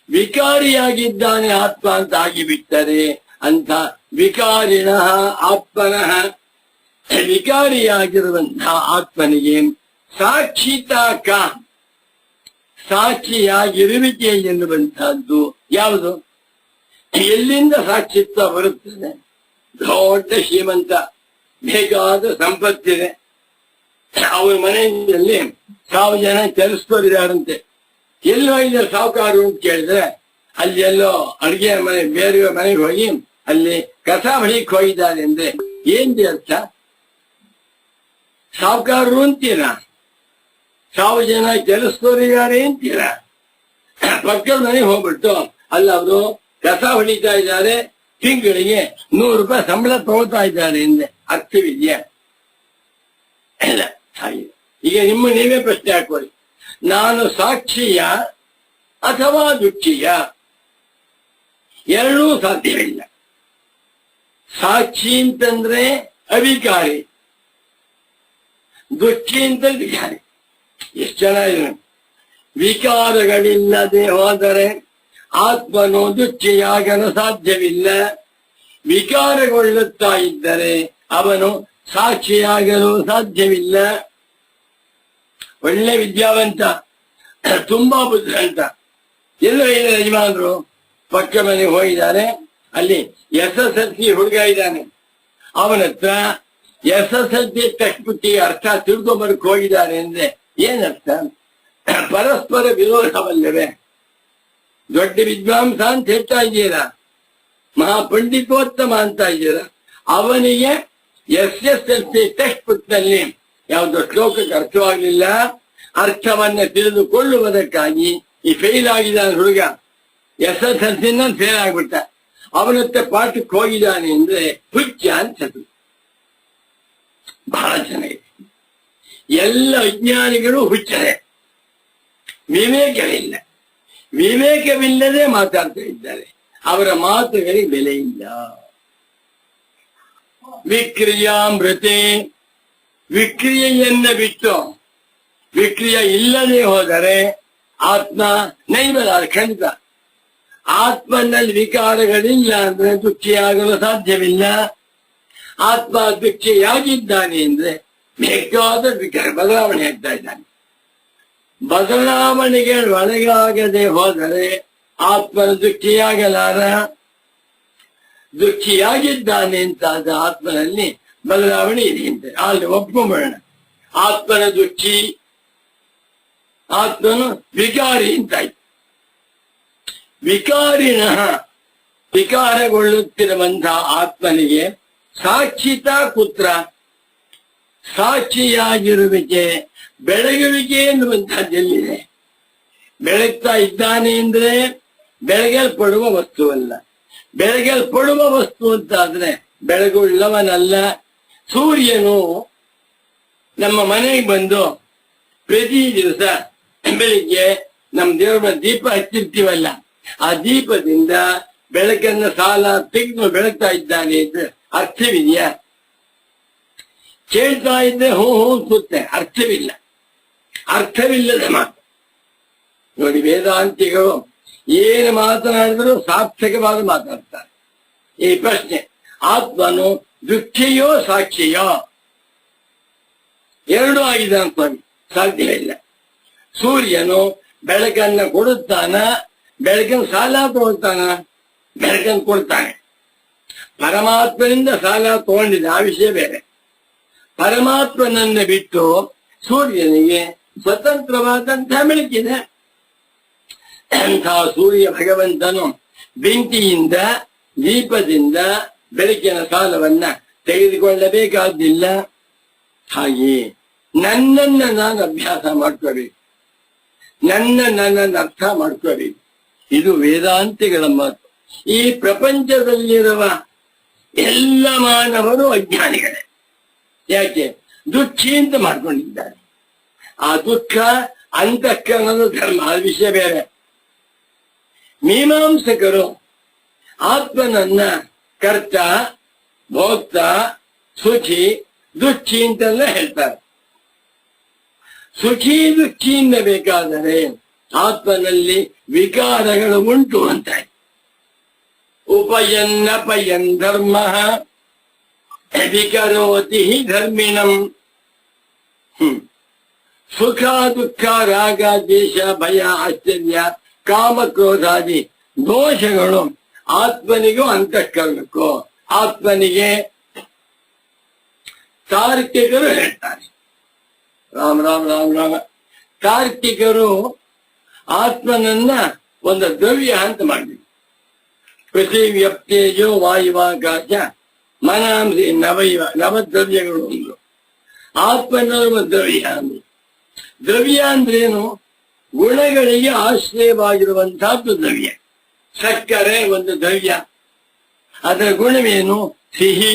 ವಿಕಾರಿಯಾಗಿದ್ದಾನೆ ಆತ್ಮ ಅಂತ ಆಗಿಬಿಟ್ಟರೆ ಅಂತ ವಿಕಾರಿಣ ಆತ್ಮನಃ, ವಿಕಾರಿಯಾಗಿರುವಂತಹ ಆತ್ಮನಿಗೆ ಸಾಕ್ಷಿತಾಕ, ಸಾಕ್ಷಿಯಾಗಿರುವಿಕೆ ಎನ್ನುವಂತಹದ್ದು ಯಾವುದು? ಎಲ್ಲಿಂದ ಸಾಕ್ಷಿತ್ವ ಬರುತ್ತದೆ? ದೊಡ್ಡ ಶ್ರೀಮಂತ, ಬೇಕಾದ ಸಂಪತ್ತಿದೆ, ಅವರ ಮನೆಯಲ್ಲಿ 1000 ಜನ ಕೆಲಸದವರಿದ್ದಾರಂತೆ. ಎಲ್ಲೋ ಇಲ್ಲ ಸಾಹುಕಾರರು ಅಂತ ಕೇಳಿದ್ರೆ ಅಲ್ಲಿ ಎಲ್ಲೋ ಅಡಿಗೆ ಮನೆ ಬೇರೆ ಮನೆಗೆ ಹೋಗಿ ಅಲ್ಲಿ ಕಸ ಹೊಡಿಕ್ ಹೋಗಿದ್ದಾರೆ ಅಂದ್ರೆ ಏನ್ ಅರ್ಥ? ಸಾಹುಕಾರರು ಅಂತೀರಾ? 1000 ಜನ ಕೆಲಸದವರಿದ್ದಾರೆ ಅಂತೀರಾ? ಪಕ್ಕದ ಮನೆಗೆ ಹೋಗ್ಬಿಟ್ಟು ಅಲ್ಲ ಅವರು ಕಸ ಹೊಡಿತಾ ಇದ್ದಾರೆ, ತಿಂಗಳಿಗೆ 100 ರೂಪಾಯಿ ಸಂಬಳ ತಗೋತಾ ಇದ್ದಾರೆ ಎಂದೆ ಅರ್ಥವಿದ್ಯಾ? ಇಲ್ಲ. ಹಾಗೆ ಈಗ ನೀವೇ ಪ್ರಶ್ನೆ ಹಾಕೊಳ್ಳಿ, ನಾನು ಸಾಕ್ಷಿಯ ಅಥವಾ ದುಃಖಿಯ? ಎರಡೂ ಸಾಧ್ಯವಿಲ್ಲ. ಸಾಕ್ಷಿ ಅಂತಂದ್ರೆ ಅವಿಕಾರಿ, ದುಃಖಿ ಅಂತ ವಿಕಾರಿ. ಎಷ್ಟು ಚೆನ್ನಾಗಿದೆ. ವಿಕಾರಗಳಿಲ್ಲದೆ ಹೋದರೆ ಆತ್ಮನು ದುಃಖಿಯಾಗಲು ಸಾಧ್ಯವಿಲ್ಲ. ವಿಕಾರಗೊಳ್ಳುತ್ತಾ ಇದ್ದರೆ ಅವನು ಸಾಕ್ಷಿಯಾಗಲು ಸಾಧ್ಯವಿಲ್ಲ. ಒಳ್ಳೆ ವಿದ್ಯಾವಂತ, ತುಂಬಾ ಬುದ್ಧಿವಂತ, ಎಲ್ಲೋ ಇಲ್ಲ ಯಜಮಾನರು ಪಕ್ಕ ಮನೆಗೆ ಹೋಗಿದ್ದಾರೆ. ಅಲ್ಲಿ SSLC ಹುಡುಗ ಇದ್ದಾನೆ. ಅವನ ಹತ್ರ SSLC ಟೆಕ್ಸ್ಟ್ ಬುಕ್ಕಿಗೆ ಅರ್ಥ ತಿಳ್ಕೊಂಬರಕ್ ಹೋಗಿದ್ದಾರೆ ಅಂದ್ರೆ ಏನರ್ಥ? ಪರಸ್ಪರ ವಿರೋಧವಲ್ಲವೇ? ದೊಡ್ಡ ವಿದ್ವಾಂಸ ಅಂತ ಹೇಳ್ತಾ ಇದ್ದೀರಾ, ಮಹಾಪಂಡಿತೋತ್ತಮ ಅಂತ ಇದ್ದೀರಾ. ಅವನಿಗೆ SSLC ಟೆಕ್ಸ್ಟ್ ಬುಕ್ ನಲ್ಲಿ ಯಾವುದೋ ಶ್ಲೋಕಕ್ಕೆ ಅರ್ಥವಾಗಲಿಲ್ಲ, ಅರ್ಥವನ್ನ ತಿಳಿದುಕೊಳ್ಳುವುದಕ್ಕಾಗಿ ಈ ಫೇಲ್ ಆಗಿದ್ದಾನೆ ಹುಡುಗ. SSLC ಫೇಲ್ ಆಗ್ಬಿಟ್ಟ. ಅವನತ್ತೆ ಪಾಠಕ್ಕೆ ಹೋಗಿದ್ದಾನೆ ಅಂದ್ರೆ ಹುಚ್ಚ ಅನ್ಸದು. ಬಹಳ ಚೆನ್ನಾಗಿದೆ. ಎಲ್ಲ ವಿಜ್ಞಾನಿಗಳು ಹುಚ್ಚರೆ, ವಿವೇಕವಿಲ್ಲ. ವಿವೇಕವಿಲ್ಲದೆ ಮಾತಾಡ್ತಾ ಇದ್ದಾರೆ. ಅವರ ಮಾತುಗಳಿಗೆ ಬೆಲೆ ಇಲ್ಲ. ವಿಕ್ರಿಯಾಮೃತೆ, ವಿಕ್ರಿಯೆಯನ್ನ ಬಿಟ್ಟು ವಿಕ್ರಿಯೆ ಇಲ್ಲದೆ ಹೋದರೆ ಆತ್ಮ ನೈವಲ, ಖಂಡಿತ. ಆತ್ಮನಲ್ಲಿ ವಿಕಾರಗಳಿಲ್ಲ ಅಂದ್ರೆ ದುಃಖಿಯಾಗಲು ಸಾಧ್ಯವಿಲ್ಲ. ಆತ್ಮ ದುಃಖಿಯಾಗಿದ್ದಾನೆ ಅಂದ್ರೆ ಬೇಕಾದ ವಿಕಾರ ಬದಲಾವಣೆ ಆಗ್ತಾ ಇದ್ದಾನೆ. ಬದಲಾವಣೆಗೆ ಒಳಗಾಗದೆ ಹೋದರೆ ಆತ್ಮನ ದುಃಖಿಯಾಗಲಾರ. ದುಃಖಿಯಾಗಿದ್ದಾನೆ ಅಂತಾದ ಆತ್ಮನಲ್ಲಿ ಬದಲಾವಣೆ ಇದೆ ಅಂತ ಅಲ್ಲಿ ಒಪ್ಕೊಂಬೇಡ. ಆತ್ಮನ ದುಃಖಿ, ಆತ್ಮನು ವಿಕಾರಿ ಅಂತಾಯ್ತು. ವಿಕಾರಿಣ, ವಿಕಾರಗೊಳ್ಳುತ್ತಿರುವಂತಹ ಆತ್ಮನಿಗೆ ಸಾಕ್ಷಿತ ಕುತ್ರ, ಸಾಕ್ಷಿಯಾಗಿರುವಿಕೆ, ಬೆಳಗುವಿಕೆ ಎನ್ನುವಂತಹದ್ದೆಲ್ಲಿದೆ? ಬೆಳಗ್ತಾ ಇದ್ದಾನೆ ಅಂದ್ರೆ ಬೆಳಗಲ್ಪಡುವ ವಸ್ತುವಲ್ಲ. ಬೆಳಗಲ್ಪಡುವ ವಸ್ತು ಅಂತಾದ್ರೆ ಬೆಳಗುಳ್ಳವನಲ್ಲ. ಸೂರ್ಯನು ನಮ್ಮ ಮನೆಗೆ ಬಂದು ಪ್ರತಿ ದಿವಸ ಬೆಳಿಗ್ಗೆ ನಮ್ಮ ದೇವರ ದೀಪ ಹಚ್ಚಿರ್ತೀವಲ್ಲ, ಆ ದೀಪದಿಂದ ಬೆಳಕನ್ನ ಸಾಲ ತೆಗೆದು ಬೆಳಗ್ತಾ ಇದ್ದಾನೆ ಅಂದ್ರೆ ಅರ್ಥವಿದೆಯಾ? ಕೇಳ್ತಾ ಇದ್ದೆ ಹೂ ಸುತ್ತೆ, ಅರ್ಥವಿಲ್ಲ. ಅರ್ಥವಿಲ್ಲದ ಮಾತು ನೋಡಿ. ವೇದಾಂತಿಗಳು ಏನು ಮಾತನಾಡಿದ್ರು ಸಾರ್ಥಕವಾದ ಮಾತಾಡ್ತಾರೆ. ಈ ಪ್ರಶ್ನೆ, ಆತ್ಮನು ದುಃಖಿಯೋ ಸಾಕ್ಷಿಯೋ? ಎರಡೂ ಆಗಿದೆ ಸ್ವಾಮಿ, ಸಾಧ್ಯವಿಲ್ಲ. ಸೂರ್ಯನು ಬೆಳಕನ್ನ ಕೊಡುತ್ತಾನ, ಬೆಳಕಿನ ಸಾಲ ತಗೊಳ್ತಾನ? ಬೆಳಕನ್ನು ಕೊಡ್ತಾನೆ. ಪರಮಾತ್ಮನಿಂದ ಸಾಲ ತಗೊಂಡಿದೆ, ಆ ವಿಷಯ ಬೇರೆ. ಪರಮಾತ್ಮನನ್ನ ಬಿಟ್ಟು ಸೂರ್ಯನಿಗೆ ಸ್ವತಂತ್ರವಾದಂತಹ ಬೆಳಕಿದೆ. ಅಂತಹ ಸೂರ್ಯ ಭಗವಂತನು ಬೆಂಕಿಯಿಂದ, ದೀಪದಿಂದ ಬೆಳಕಿನ ಸಾಲವನ್ನ ತೆಗೆದುಕೊಳ್ಳಬೇಕಾದಿಲ್ಲ. ಹಾಗೆಯೇ ನನ್ನನ್ನ ನಾನು ಅಭ್ಯಾಸ ಮಾಡ್ಕೋಬೇಕು. ನನ್ನನ್ನು ಅರ್ಥ ಮಾಡ್ಕೋಬೇಕು. ಇದು ವೇದಾಂತಿಗಳ ಮಾತು. ಈ ಪ್ರಪಂಚದಲ್ಲಿರುವ ಎಲ್ಲ ಮಾನವರು ಅಜ್ಞಾನಿಗಳೇ. ಯಾಕೆ? ದುಃಖಿ ಅಂತ ಮಾಡ್ಕೊಂಡಿದ್ದಾರೆ. ಆ ದುಃಖ ಅಂತಃಕರಣದ ಧರ್ಮ, ಆ ವಿಷಯ ಬೇರೆ. ಮೀಮಾಂಸಕರು ಆತ್ಮನನ್ನ ಕರ್ತ, ಭೋಕ್ತ, ಸುಖಿ, ದುಃಖಿ ಅಂತೆಲ್ಲ ಹೇಳ್ತಾರೆ. ಸುಖಿ ದುಃಖಿಯಿಂದ ಬೇಕಾದರೆ ಆತ್ಮನಲ್ಲಿ ವಿಕಾರಗಳು ಉಂಟು ಅಂತ. ಉಪಯನ್ನಪಯನ್ ಧರ್ಮ ವಿಕರೋತಿ ಧರ್ಮಿಣಂ. ಸುಖ ದುಃಖ ರಾಗ ದ್ವೇಷ ಭಯ ಆಶ್ಚರ್ಯ ಕಾಮಕ್ರೋಧಾದಿ ದೋಷಗಳು ಆತ್ಮನಿಗೂ ಅಂತಃಕರಣಕ್ಕೂ. ಆತ್ಮನಿಗೆ ತಾರ್ಕಿಕರು ಹೇಳ್ತಾರೆ, ರಾಮ ರಾಮ ರಾಮ ರಾಮ. ತಾರ್ಕಿಕರು ಆತ್ಮನನ್ನ ಒಂದು ದ್ರವ್ಯ ಅಂತ ಮಾಡಿದ್ರು. ಪೃಥಿವ್ಯಪ್ತೇಜೋ ವಾಯುವಾಕಾಶ ಮನಾಂಸಿ ನವದ್ರವ್ಯಗಳು ಒಂದು. ಆತ್ಮನ ದ್ರವ್ಯ ಅಂದ್ರು. ದ್ರವ್ಯ ಅಂದ್ರೇನು? ಗುಣಗಳಿಗೆ ಆಶ್ರಯವಾಗಿರುವಂತಹದ್ದು ದ್ರವ್ಯ. ಸಕ್ಕರೆ ಒಂದು ದ್ರವ್ಯ, ಅದರ ಗುಣವೇನು? ಸಿಹಿ.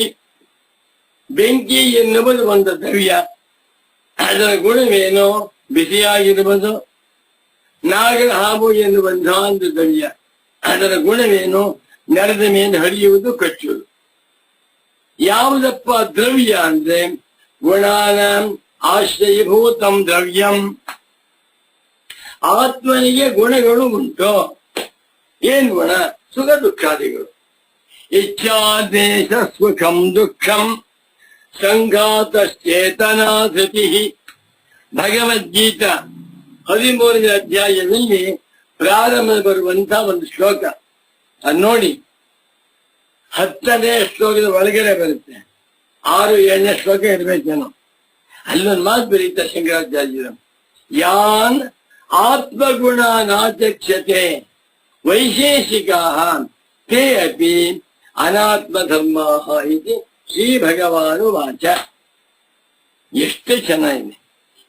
ಬೆಂಕಿ ಎನ್ನುವುದು ಒಂದು ದ್ರವ್ಯ, ಅದರ ಗುಣವೇನು? ಬಿಸಿಯಾಗಿರುವುದು. ನಾಗರ ಹಾವು ಎನ್ನುವಂತಹ ಒಂದು ದ್ರವ್ಯ, ಅದರ ಗುಣವೇನು? ನೆಲದ ಮೇಲೆ ಹರಿಯುವುದು, ಕಚ್ಚುವುದು. ಯಾವುದಪ್ಪ ದ್ರವ್ಯ ಅಂದ್ರೆ ಗುಣಾನ ಆಶ್ರಯಭೂತಂ ದ್ರವ್ಯಂ. ಆತ್ಮನಿಗೆ ಗುಣಗಳು ಉಂಟು. ಏನ್ ಗುಣ? ಸುಖ ದುಃಖಾದಿಗಳು. ಇಚ್ಛಾದೇಶ ಸುಖಂ ದುಃಖಂ ಸಂಘಾತಶ್ಚೇತನಾ ಧೃತಿ. ಭಗವದ್ಗೀತಾ 13ನೇ ಅಧ್ಯಾಯದಲ್ಲಿ ಪ್ರಾರಂಭ ಬರುವಂತಹ ಒಂದು ಶ್ಲೋಕ. ಅದು ನೋಡಿ, 10ನೇ ಶ್ಲೋಕದ ಒಳಗಡೆ ಬರುತ್ತೆ. 6-7ನೇ ಶ್ಲೋಕ ಇರ್ಬೇಕೇನೋ. ಅಲ್ಲೊಂದು ಮಾತು ಬರೀತಾರೆ ಶಂಕರಾಚಾರ್ಯರು. ಯಾನ್ ಆತ್ಮಗುಣಾನಾಚಕ್ಷತೆ ವೈಶೇಷಿಕಾ ತೇ ಅಪಿ ಅನಾತ್ಮಧರ್ಮಾ ಇತಿ ಶ್ರೀ ಭಗವಾನು ವಾಚ. ಎಷ್ಟು ಚೆನ್ನಾಗಿದೆ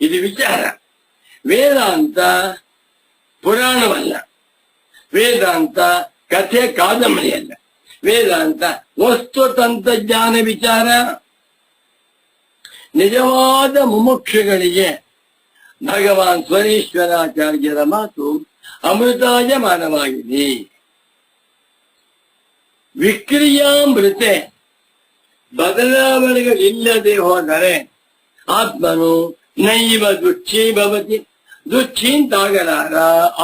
ಇದು ವಿಚಾರ. ವೇದಾಂತ ಪುರಾಣವಲ್ಲ, ವೇದಾಂತ ಕಥೆ ಕಾದಂಬರಿಯಲ್ಲ, ವೇದಾಂತ ವಸ್ತು ತಂತ್ರಜ್ಞಾನ ವಿಚಾರ. ನಿಜವಾದ ಮುಮುಕ್ಷುಗಳಿಗೆ ಭಗವಾನ್ ಸ್ವರೀಶ್ವರಾಚಾರ್ಯರ ಮಾತು ಅಮೃತಾಯಮಾನವಾಗಿದೆ. ವಿಕ್ರಿಯಾಮೃತೆ ಬದಲಾವಣೆಗಳಿಲ್ಲದೆ ಹೋದರೆ ಆತ್ಮನು ನೈವ ದುಃಖಿ ಭವತಿ. ದುಃಖಿ ಅಂತಾಗಲಾರ.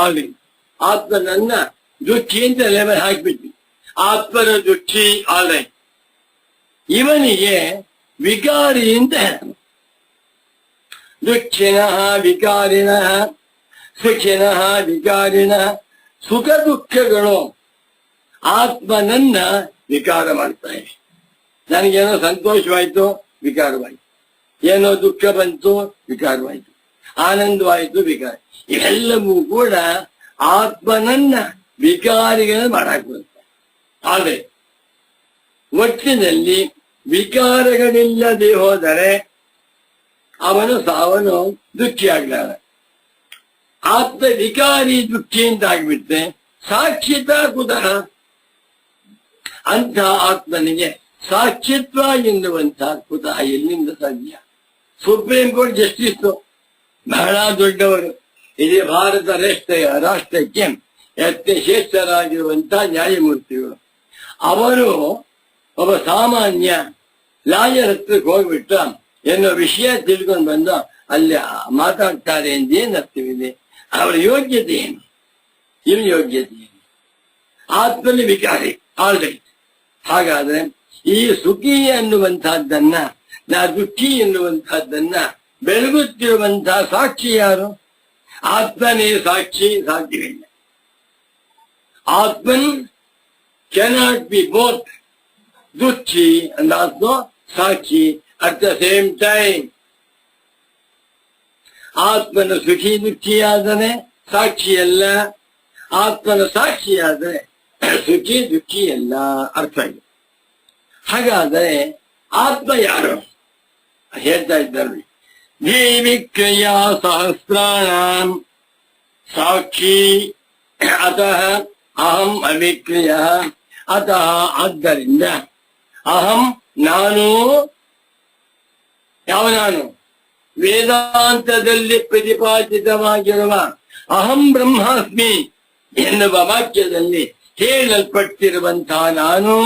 ಆಗಲಿ ಆತ್ಮನನ್ನ ದುಃಖಿ ಅಂತ ಲೆವೆಲ್ ಹಾಕ್ಬಿಟ್ವಿ. ಆತ್ಮನ ದುಃಖಿ ಆದ್ರೆ ಇವನಿಗೆ ವಿಕಾರಿ ಅಂತ ದುಃಖಿನಃ ವಿಕಾರಿಣಃ ಸುಖಿನಃ ವಿಕಾರಿಣಃ. ಸುಖ ದುಃಖಗಳು ಆತ್ಮನನ್ನ ವಿಕಾರ ಮಾಡ್ತಾ ಇವೆ. ನನಗೇನೋ ಸಂತೋಷವಾಯ್ತು, ವಿಕಾರವಾಯ್ತು. ಏನೋ ದುಃಖ ಬಂತು, ವಿಕಾರವಾಯ್ತು. ಆನಂದವಾಯ್ತು, ವಿಕಾರ. ಇವೆಲ್ಲವೂ ಕೂಡ ಆತ್ಮನನ್ನ ವಿಕಾರಿಗಳನ್ನು ಮಾಡಾಕ್ ಬರುತ್ತೆ. ಆದರೆ ಒಟ್ಟಿನಲ್ಲಿ ವಿಕಾರಗಳಿಲ್ಲದೆ ಹೋದರೆ ಅವನು ದುಃಖಿಯಾಗ್ಲಾರ. ಆತ್ಮ ವಿಕಾರಿ ದುಃಖಿ ಅಂತ ಆಗ್ಬಿಟ್ಟೆ ಸಾಕ್ಷಿತ ಕುತಃ. ಅಂಥ ಆತ್ಮನಿಗೆ ಸಾಕ್ಷಿತ್ವ ಎನ್ನುವಂತಹ ಕುತಃ ಎಲ್ಲಿಂದ ಸಾಧ್ಯ? ಸುಪ್ರೀಂ ಕೋರ್ಟ್ ಜಸ್ಟಿಸ್ ಬಹಳ ದೊಡ್ಡವರು. ಇಡೀ ಭಾರತ ರಾಷ್ಟ್ರಕ್ಕೆ ಶ್ರೇಷ್ಠರಾಗಿರುವಂತಹ ನ್ಯಾಯಮೂರ್ತಿಗಳು. ಅವರು ಒಬ್ಬ ಸಾಮಾನ್ಯ ಲಾಯರ್ ಹತ್ರಕ್ಕೆ ಹೋಗ್ಬಿಟ್ಟ ಎನ್ನುವ ವಿಷಯ ತಿಳ್ಕೊಂಡು ಬಂದ ಅಲ್ಲಿ ಮಾತಾಡ್ತಾರೆ ಎಂದೇನು ಅರ್ಥವಿದೆ? ಅವರ ಯೋಗ್ಯತೆ ಏನು? ಇವ್ರ ಯೋಗ್ಯತೆ ಏನು? ಆತ್ಮಲ್ಲಿ ವಿಕಾರಿ ಆಲ್ರೈಟ್. ಹಾಗಾದ್ರೆ ಈ ಸುಖಿ ಎನ್ನುವಂತಹದ್ದನ್ನ ದುಃಖಿ ಎನ್ನುವಂತಹದ್ದನ್ನ ಬೆಳಗುತ್ತಿರುವಂತಹ ಸಾಕ್ಷಿ ಯಾರು? ಆತ್ಮನೇ ಸಾಕ್ಷಿ, ಸಾಧ್ಯವಿಲ್ಲ. ಆತ್ಮನ್ ಕೆನಾಟ್ ಬಿ ಬೋತ್ ದುಃಖಿ ಅಂಡ್ ಆಲ್ಸೋ ಸಾಕ್ಷಿ ಅಟ್ ದ ಸೇಮ್ ಟೈಮ್. ಆತ್ಮನ ಸುಖಿ ದುಃಖಿಯಾದರೆ ಸಾಕ್ಷಿಯಲ್ಲ, ಆತ್ಮನ ಸಾಕ್ಷಿಯಾದರೆ ಸುಖಿ ದುಃಖಿಯಲ್ಲ. ಅರ್ಥ ಆಗಿದೆ. ಹಾಗಾದರೆ ಆತ್ಮ ಯಾರು ಹೇಳ್ತಾ ಇದ್ದಾರೆ. ದೇವಿ ಕ್ರಿಯಾ ಸಹಸ್ರಾಣ ಸಾಕ್ಷಿ ಅತಃ ಅಹಂ ಅವಿಕ್ರಿಯ ಅತಃ ಆದ್ದರಿಂದ ಅಹಂ ನಾನು ಯಾವ ನಾನು ವೇದಾಂತದಲ್ಲಿ ಪ್ರತಿಪಾದಿತವಾಗಿರುವ ಅಹಂ ಬ್ರಹ್ಮಾಸ್ಮಿ ಎನ್ನುವ ವಾಕ್ಯದಲ್ಲಿ ಹೇಳಲ್ಪಟ್ಟಿರುವಂತಹ ನಾನು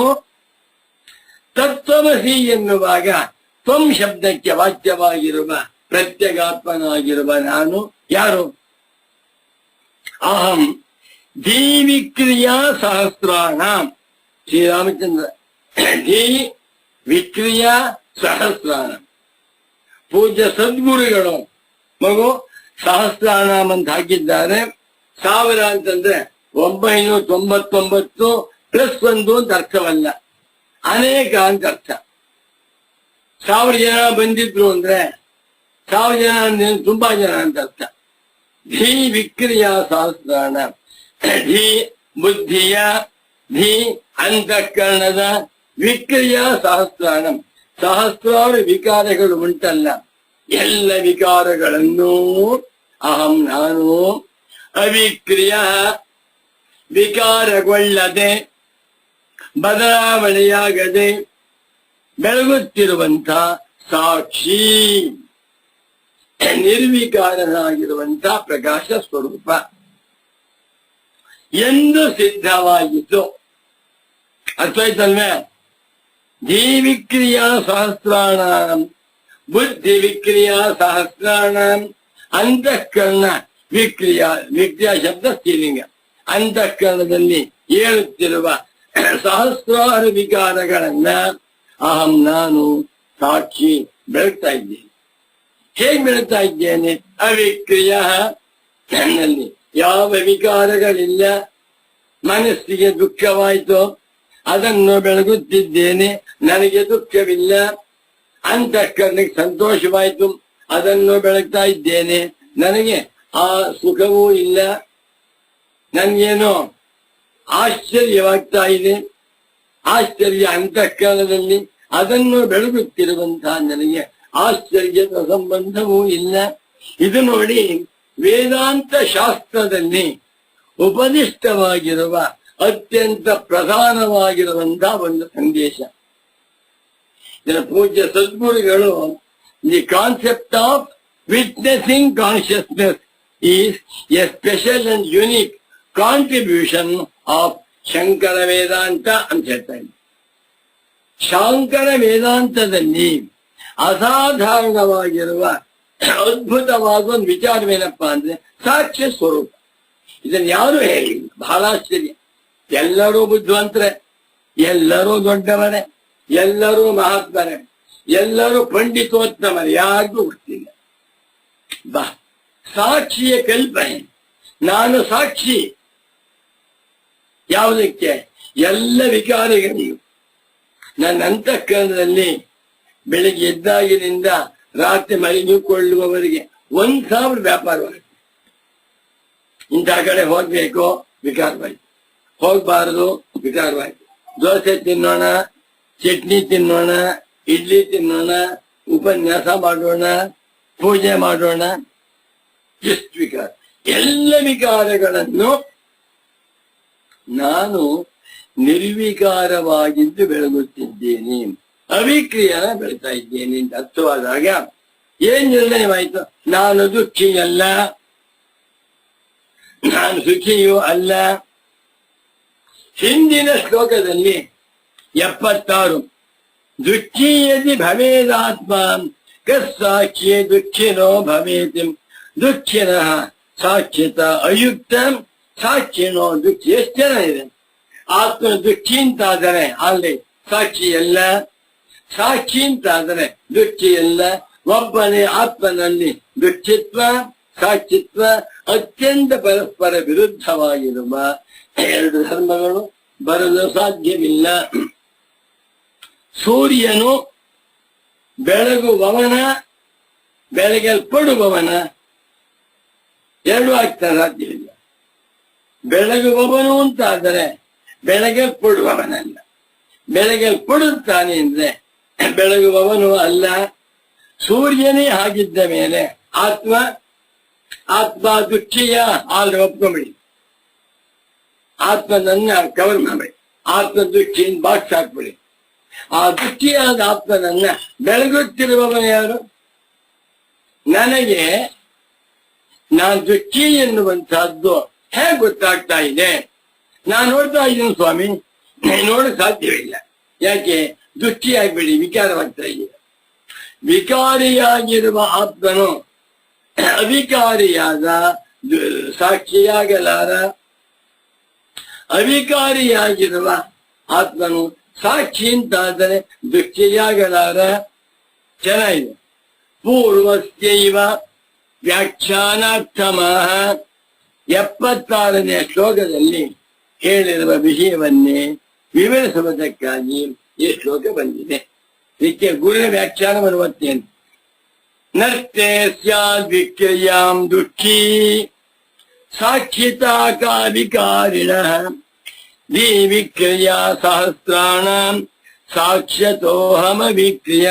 ತತ್ವಮಸಿ ಎನ್ನುವಾಗ ತ್ವಂ ಶಬ್ದಕ್ಕೆ ವಾಚ್ಯವಾಗಿರುವ ಪ್ರತ್ಯಗಾತ್ಮನಾಗಿರುವ ನಾನು ಯಾರು ಅಹಂ ಧೀ ವಿಕ್ರಿಯಾ ಸಹಸ್ರಾಣ ಶ್ರೀರಾಮಚಂದ್ರ ಧೀ ವಿಕ್ರಿಯಾ ಸಹಸ್ರಾಣ ಪೂಜ್ಯ ಸದ್ಗುರುಗಳು ಮಗು ಸಹಸ್ರಾಣಾಮ್ ಅಂತ ಹಾಕಿದ್ದಾರೆ. 1000 ಅಂತಂದ್ರೆ 999 ಪ್ಲಸ್ 1 ಅಂತ ಅರ್ಥವಲ್ಲ, ಅನೇಕ ಅಂತ ಅರ್ಥ. 1000 ಜನ ಬಂದಿದ್ರು ಅಂದ್ರೆ 1000 ಜನ ಅಂದ್ರೆ ತುಂಬಾ ಜನ ಅಂತ ಅರ್ಥ. ಧೀ ವಿಕ್ರಿಯಾ ಸಹಸ್ರಾಣ, ಧೀ ಬುದ್ಧಿಯ, ಧೀ ಅಂತಃಕರಣದ, ವಿಕ್ರಿಯಾ ಸಹಸ್ರಾಣ ಸಹಸ್ರಾರು ವಿಕಾರಗಳು ಉಂಟಲ್ಲ, ಎಲ್ಲ ವಿಕಾರಗಳನ್ನು ಅಹಂ ನಾನು ಅವಿಕ್ರಿಯ ವಿಕಾರಗೊಳ್ಳದೆ ಬದಲಾವಣೆಯಾಗದೆ ಬೆಳಗುತ್ತಿರುವಂತ ಸಾಕ್ಷಿ ನಿರ್ವಿಕಾರನಾಗಿರುವಂತ ಪ್ರಕಾಶ ಸ್ವರೂಪ ಎಂದು ಸಿದ್ಧವಾಯಿತು. ಅರ್ಥ ಆಯ್ತಲ್ವೇ? ಧೀ ವಿಕ್ರಿಯಾ ಸಹಸ್ರಾಣ, ಬುದ್ಧಿ ವಿಕ್ರಿಯಾ ಸಹಸ್ರಾಣ, ಅಂತಃಕರಣ ವಿಕ್ರಿಯಾ, ವಿಕ್ರಿಯಾ ಶಬ್ದ ಸ್ತ್ರೀಲಿಂಗ, ಅಂತಃಕರಣದಲ್ಲಿ ಏಳುತ್ತಿರುವ ಸಹಸ್ರಾರು ವಿಕಾರಗಳನ್ನ ಅಹಂ ನಾನು ಸಾಕ್ಷಿ ಬೆಳಗ್ತಾ ಇದ್ದೇನೆ. ಹೇಗೆ ಬೆಳಗ್ತಾ ಇದ್ದೇನೆ? ಅವಿಕ್ರಿಯ, ನನ್ನಲ್ಲಿ ಯಾವ ವಿಕಾರಗಳಿಲ್ಲ. ಮನಸ್ಸಿಗೆ ದುಃಖವಾಯಿತು, ಅದನ್ನು ಬೆಳಗುತ್ತಿದ್ದೇನೆ, ನನಗೆ ದುಃಖವಿಲ್ಲ. ಅಂತಃಕರಣಕ್ಕೆ ಸಂತೋಷವಾಯಿತು, ಅದನ್ನು ಬೆಳಗ್ತಾ ಇದ್ದೇನೆ, ನನಗೆ ಆ ಸುಖವೂ ಇಲ್ಲ. ನನ್ಗೇನೋ ಆಶ್ಚರ್ಯವಾಗ್ತಾ ಇದೆ, ಆಶ್ಚರ್ಯ ಅಂತಃಕರಣದಲ್ಲಿ, ಅದನ್ನು ಬೆಳಗುತ್ತಿರುವಂತಹ ನನಗೆ ಆಶ್ಚರ್ಯದ ಸಂಬಂಧವೂ ಇಲ್ಲ. ಇದು ನೋಡಿ ವೇದಾಂತ ಶಾಸ್ತ್ರದಲ್ಲಿ ಉಪದಿಷ್ಟವಾಗಿರುವ ಅತ್ಯಂತ ಪ್ರಧಾನವಾಗಿರುವಂತಹ ಒಂದು ಸಂದೇಶ. ಇದರ ಪೂಜ್ಯ ಸದ್ಗುರುಗಳು the concept of witnessing consciousness is a special and unique contribution of Shankara Vedanta ಅಂತ ಹೇಳ್ತಾ ಇದ್ದಾರೆ. ಶಾಂಕರ ವೇದಾಂತದಲ್ಲಿ ಅಸಾಧಾರಣವಾಗಿರುವ ಅದ್ಭುತವಾದ ಒಂದು ವಿಚಾರವೇನಪ್ಪಾ ಅಂದ್ರೆ ಸಾಕ್ಷ್ಯ ಸ್ವರೂಪ. ಇದನ್ನು ಯಾರು ಹೇಳಿ ಬಹಳ ಆಶ್ಚರ್ಯ. ಎಲ್ಲರೂ ಬುದ್ಧಿವಂತರೇ, ಎಲ್ಲರೂ ದೊಡ್ಡವರೇ, ಎಲ್ಲರೂ ಮಹಾತ್ಮರೇ, ಎಲ್ಲರೂ ಪಂಡಿತೋತ್ತಮರೇ, ಯಾರಿಗೂ ಗೊತ್ತಿಲ್ಲ. ಬಾ ಸಾಕ್ಷಿಯ ಕಲ್ಪನೆ, ನಾನು ಸಾಕ್ಷಿ ಯಾವುದಕ್ಕೆ? ಎಲ್ಲ ವಿಕಾರಗಳಿಗೂ. ನನ್ನ ಅಂತಃಕರಣದಲ್ಲಿ ಬೆಳಿಗ್ಗೆ ಎದ್ದಾಗಿನಿಂದ ರಾತ್ರಿ ಮಲಗಿಕೊಳ್ಳುವವರೆಗೆ 1000 ವ್ಯಾಪಾರವಾಗುತ್ತೆ. ಇಂಥ ಕಡೆ ಹೋಗ್ಬೇಕು, ವಿಕಾರವಾಯ್ತು. ಹೋಗ್ಬಾರದು, ವಿಕಾರವಾಯ್ತು. ದೋಸೆ ತಿನ್ನೋಣ, ಚಟ್ನಿ ತಿನ್ನೋಣ, ಇಡ್ಲಿ ತಿನ್ನೋಣ, ಉಪನ್ಯಾಸ ಮಾಡೋಣ, ಪೂಜೆ ಮಾಡೋಣ, ಎಷ್ಟು ವಿಕಾರ. ಎಲ್ಲ ವಿಕಾರಗಳನ್ನು ನಾನು ನಿರ್ವಿಕಾರವಾಗಿದ್ದು ಬೆಳಗುತ್ತಿದ್ದೇನೆ, ಅವಿಕ್ರಿಯನ ಬೆಳತಾ ಇದ್ದೇನೆ ಅಂತ ಅರ್ಥವಾದಾಗ ಏನ್ ನಿರ್ಣಯವಾಯಿತು? ನಾನು ದುಃಖಿಯಲ್ಲ, ನಾನು ಸುಖಿಯೂ ಅಲ್ಲ. ಹಿಂದಿನ ಶ್ಲೋಕದಲ್ಲಿ 76 ದುಃಖೀಯದಿ ಭವೇದಾತ್ಮ ಕಸ್ಸಾಕ್ಷಿ ದುಃಖಿನೋ ಭವೇತಿ ದುಃಖಿನಃ ಸಾಕ್ಷಿತ ಅಯುಕ್ತ ಸಾಕ್ಷಿನೋ ದುಃಖಿ. ಎಷ್ಟು ಜನ ಇದೆ? ಆತ್ಮ ದುಃಖಿ ಅಂತಾದರೆ ಅಲ್ಲಿ ಸಾಕ್ಷಿ ಎಲ್ಲ, ಸಾಕ್ಷಿ ಅಂತಾದರೆ ದುಃಖಿ ಎಲ್ಲ. ಒಬ್ಬನೇ ಆತ್ಮನಲ್ಲಿ ದುಃಖಿತ್ವ ಸಾಕ್ಷಿತ್ವ ಅತ್ಯಂತ ಪರಸ್ಪರ ವಿರುದ್ಧವಾಗಿರುವ 2 ಧರ್ಮಗಳು ಬರಲು ಸಾಧ್ಯವಿಲ್ಲ. ಸೂರ್ಯನು ಬೆಳಗುವವನ, ಬೆಳಗಲ್ಪಡುವವನ, ಎರಡೂ ಆಗ್ತಾ ಸಾಧ್ಯವಿಲ್ಲ. ಬೆಳಗುವವನು ಅಂತಾದರೆ ಬೆಳಗಲ್ಪಡುವವನಲ್ಲ. ಬೆಳಗಲ್ಪಡುತ್ತಾನೆ ಅಂದ್ರೆ ಬೆಳಗುವವನು ಅಲ್ಲ. ಸೂರ್ಯನೇ ಆಗಿದ್ದ ಮೇಲೆ ಆತ್ಮ ಆತ್ಮ ದುಃಖಿಯ ಆದ್ರೆ ಒಪ್ಕೊಂಬಿಡಿ, ಆತ್ಮನನ್ನ ಕವರ್ ಮಾಡಬೇಡಿ, ಆತ್ಮ ದುಃಖಿಯಿಂದ ಬಾಕ್ಸ್ ಹಾಕ್ಬಿಡಿ. ಆ ದುಃಖಿಯಾದ ಆತ್ಮನನ್ನ ಬೆಳಗುತ್ತಿರುವವನು ಯಾರು? ನನಗೆ ನಾನು ದುಃಖಿ ಎನ್ನುವಂತಹದ್ದು ಹೇಗೆ ಗೊತ್ತಾಗ್ತಾ ಇದೆ? ನಾನು ನೋಡ್ತಾ ಇದ್ದೀನಿ ಸ್ವಾಮಿ, ನೋಡಕ್ ಸಾಧ್ಯವಿಲ್ಲ. ಯಾಕೆ? ದುಃಖಿ ಆಗ್ಬೇಡಿ, ವಿಕಾರವಾಗ್ತಾ ಇದೆ. ವಿಕಾರಿಯಾಗಿರುವ ಆತ್ಮನು ಅವಿಕಾರಿಯಾದ ಸಾಕ್ಷಿಯಾಗಲಾರ. ಅವಿಕಾರಿಯಾಗಿರುವ ಆತ್ಮನು ಸಾಕ್ಷಿ ಅಂತಾದರೆ ದುಃಖಿಯಾಗಲಾರ. ಚೆನ್ನಾಗಿದೆ. ಪೂರ್ವಸ್ಯೈವ ವ್ಯಾಖ್ಯಾನಾರ್ಥಮಃ 76ನೇ ಶ್ಲೋಕದಲ್ಲಿ ಹೇಳಿರುವ ವಿಷಯವನ್ನೇ ವಿವರಿಸುವುದಕ್ಕಾಗಿ ಈ ಶ್ಲೋಕ ಬಂದಿದೆ. ಇದಕ್ಕೆ ಗುರುವಿನ ವ್ಯಾಖ್ಯಾನವನ್ನು ಓದ್ತೇನೆ. ನರ್ತೆ ಸ್ಯಾದ್ ವಿಕ್ರಿಯಾಂ ದುಃಖಿ ಸಾಕ್ಷಿತಾ ಕಾ ವಿಕಾರಿಣಃ ವಿಕ್ರಿಯಾ ಸಹಸ್ರಾಣಾಂ ಸಾಕ್ಷ್ಯತೋಹಮ ವಿಕ್ರಿಯ.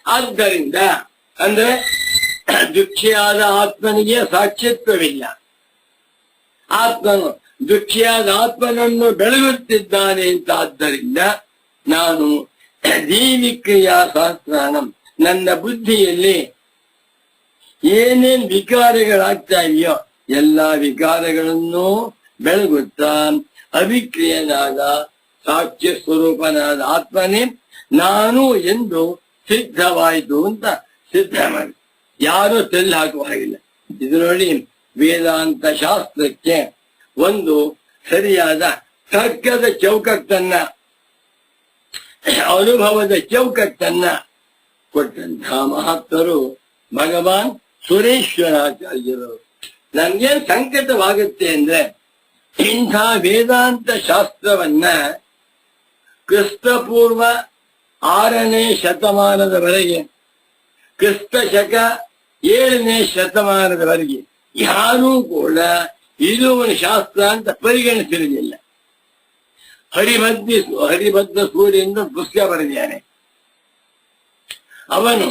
ಆದ್ದರಿಂದ ಅಂದ್ರೆ ದುಃಖಿಯಾದ ಆತ್ಮನಿಗೆ ಸಾಕ್ಷಿತ್ವವಿಲ್ಲ. ಆತ್ಮನು ದುಃಖಿಯಾದ ಆತ್ಮನನ್ನು ಬೆಳಗುತ್ತಿದ್ದಾನೆ ಅಂತ. ಆದ್ದರಿಂದ ನಾನು ವಿಕ್ರಿಯಾ ಸಹಸ್ರಾಣಂ, ನನ್ನ ಬುದ್ಧಿಯಲ್ಲಿ ಏನೇನ್ ವಿಕಾರಗಳಾಗ್ತಾ ಇದೆಯೋ ಎಲ್ಲಾ ವಿಕಾರಗಳನ್ನು ಬೆಳಗುತ್ತಾ ಅವಿಕ್ರಿಯನಾದ ಸಾಕ್ಷ್ಯ ಸ್ವರೂಪನಾದ ಆತ್ಮನೇ ನಾನು ಎಂದು ಸಿದ್ಧವಾಯಿತು ಅಂತ ಸಿದ್ಧ ಮಾಡಿ. ಯಾರೂ ತೆಲ್ಲು ಹಾಕುವ ಹಾಗಿಲ್ಲ. ಇದು ನೋಡಿ, ವೇದಾಂತ ಶಾಸ್ತ್ರಕ್ಕೆ ಒಂದು ಸರಿಯಾದ ತರ್ಕದ ಚೌಕಟ್ಟನ್ನ, ಅನುಭವದ ಚೌಕಟ್ಟನ್ನ ಕೊಟ್ಟಂತಹ ಮಹಾತ್ಮರು ಭಗವಾನ್ ಸುರೇಶ್ವರಾಚಾರ್ಯರು. ನನ್ಗೇನ್ ಸಂಕಟವಾಗುತ್ತೆ ಅಂದ್ರೆ, ಇಂಥ ವೇದಾಂತ ಶಾಸ್ತ್ರವನ್ನ ಕ್ರಿಸ್ತಪೂರ್ವ 6ನೇ ಶತಮಾನದವರೆಗೆ, ಕ್ರಿಸ್ತ ಶಕ 7ನೇ ಶತಮಾನದವರೆಗೆ ಯಾರೂ ಕೂಡ ಇದು ಒಂದು ಶಾಸ್ತ್ರ ಅಂತ ಪರಿಗಣಿಸಿರಲಿಲ್ಲ. ಹರಿಭದ್ರ ಸೂರ್ಯ ಎಂದು ಪುಸ್ತಕ ಬರೆದಿದ್ದಾನೆ. ಅವನು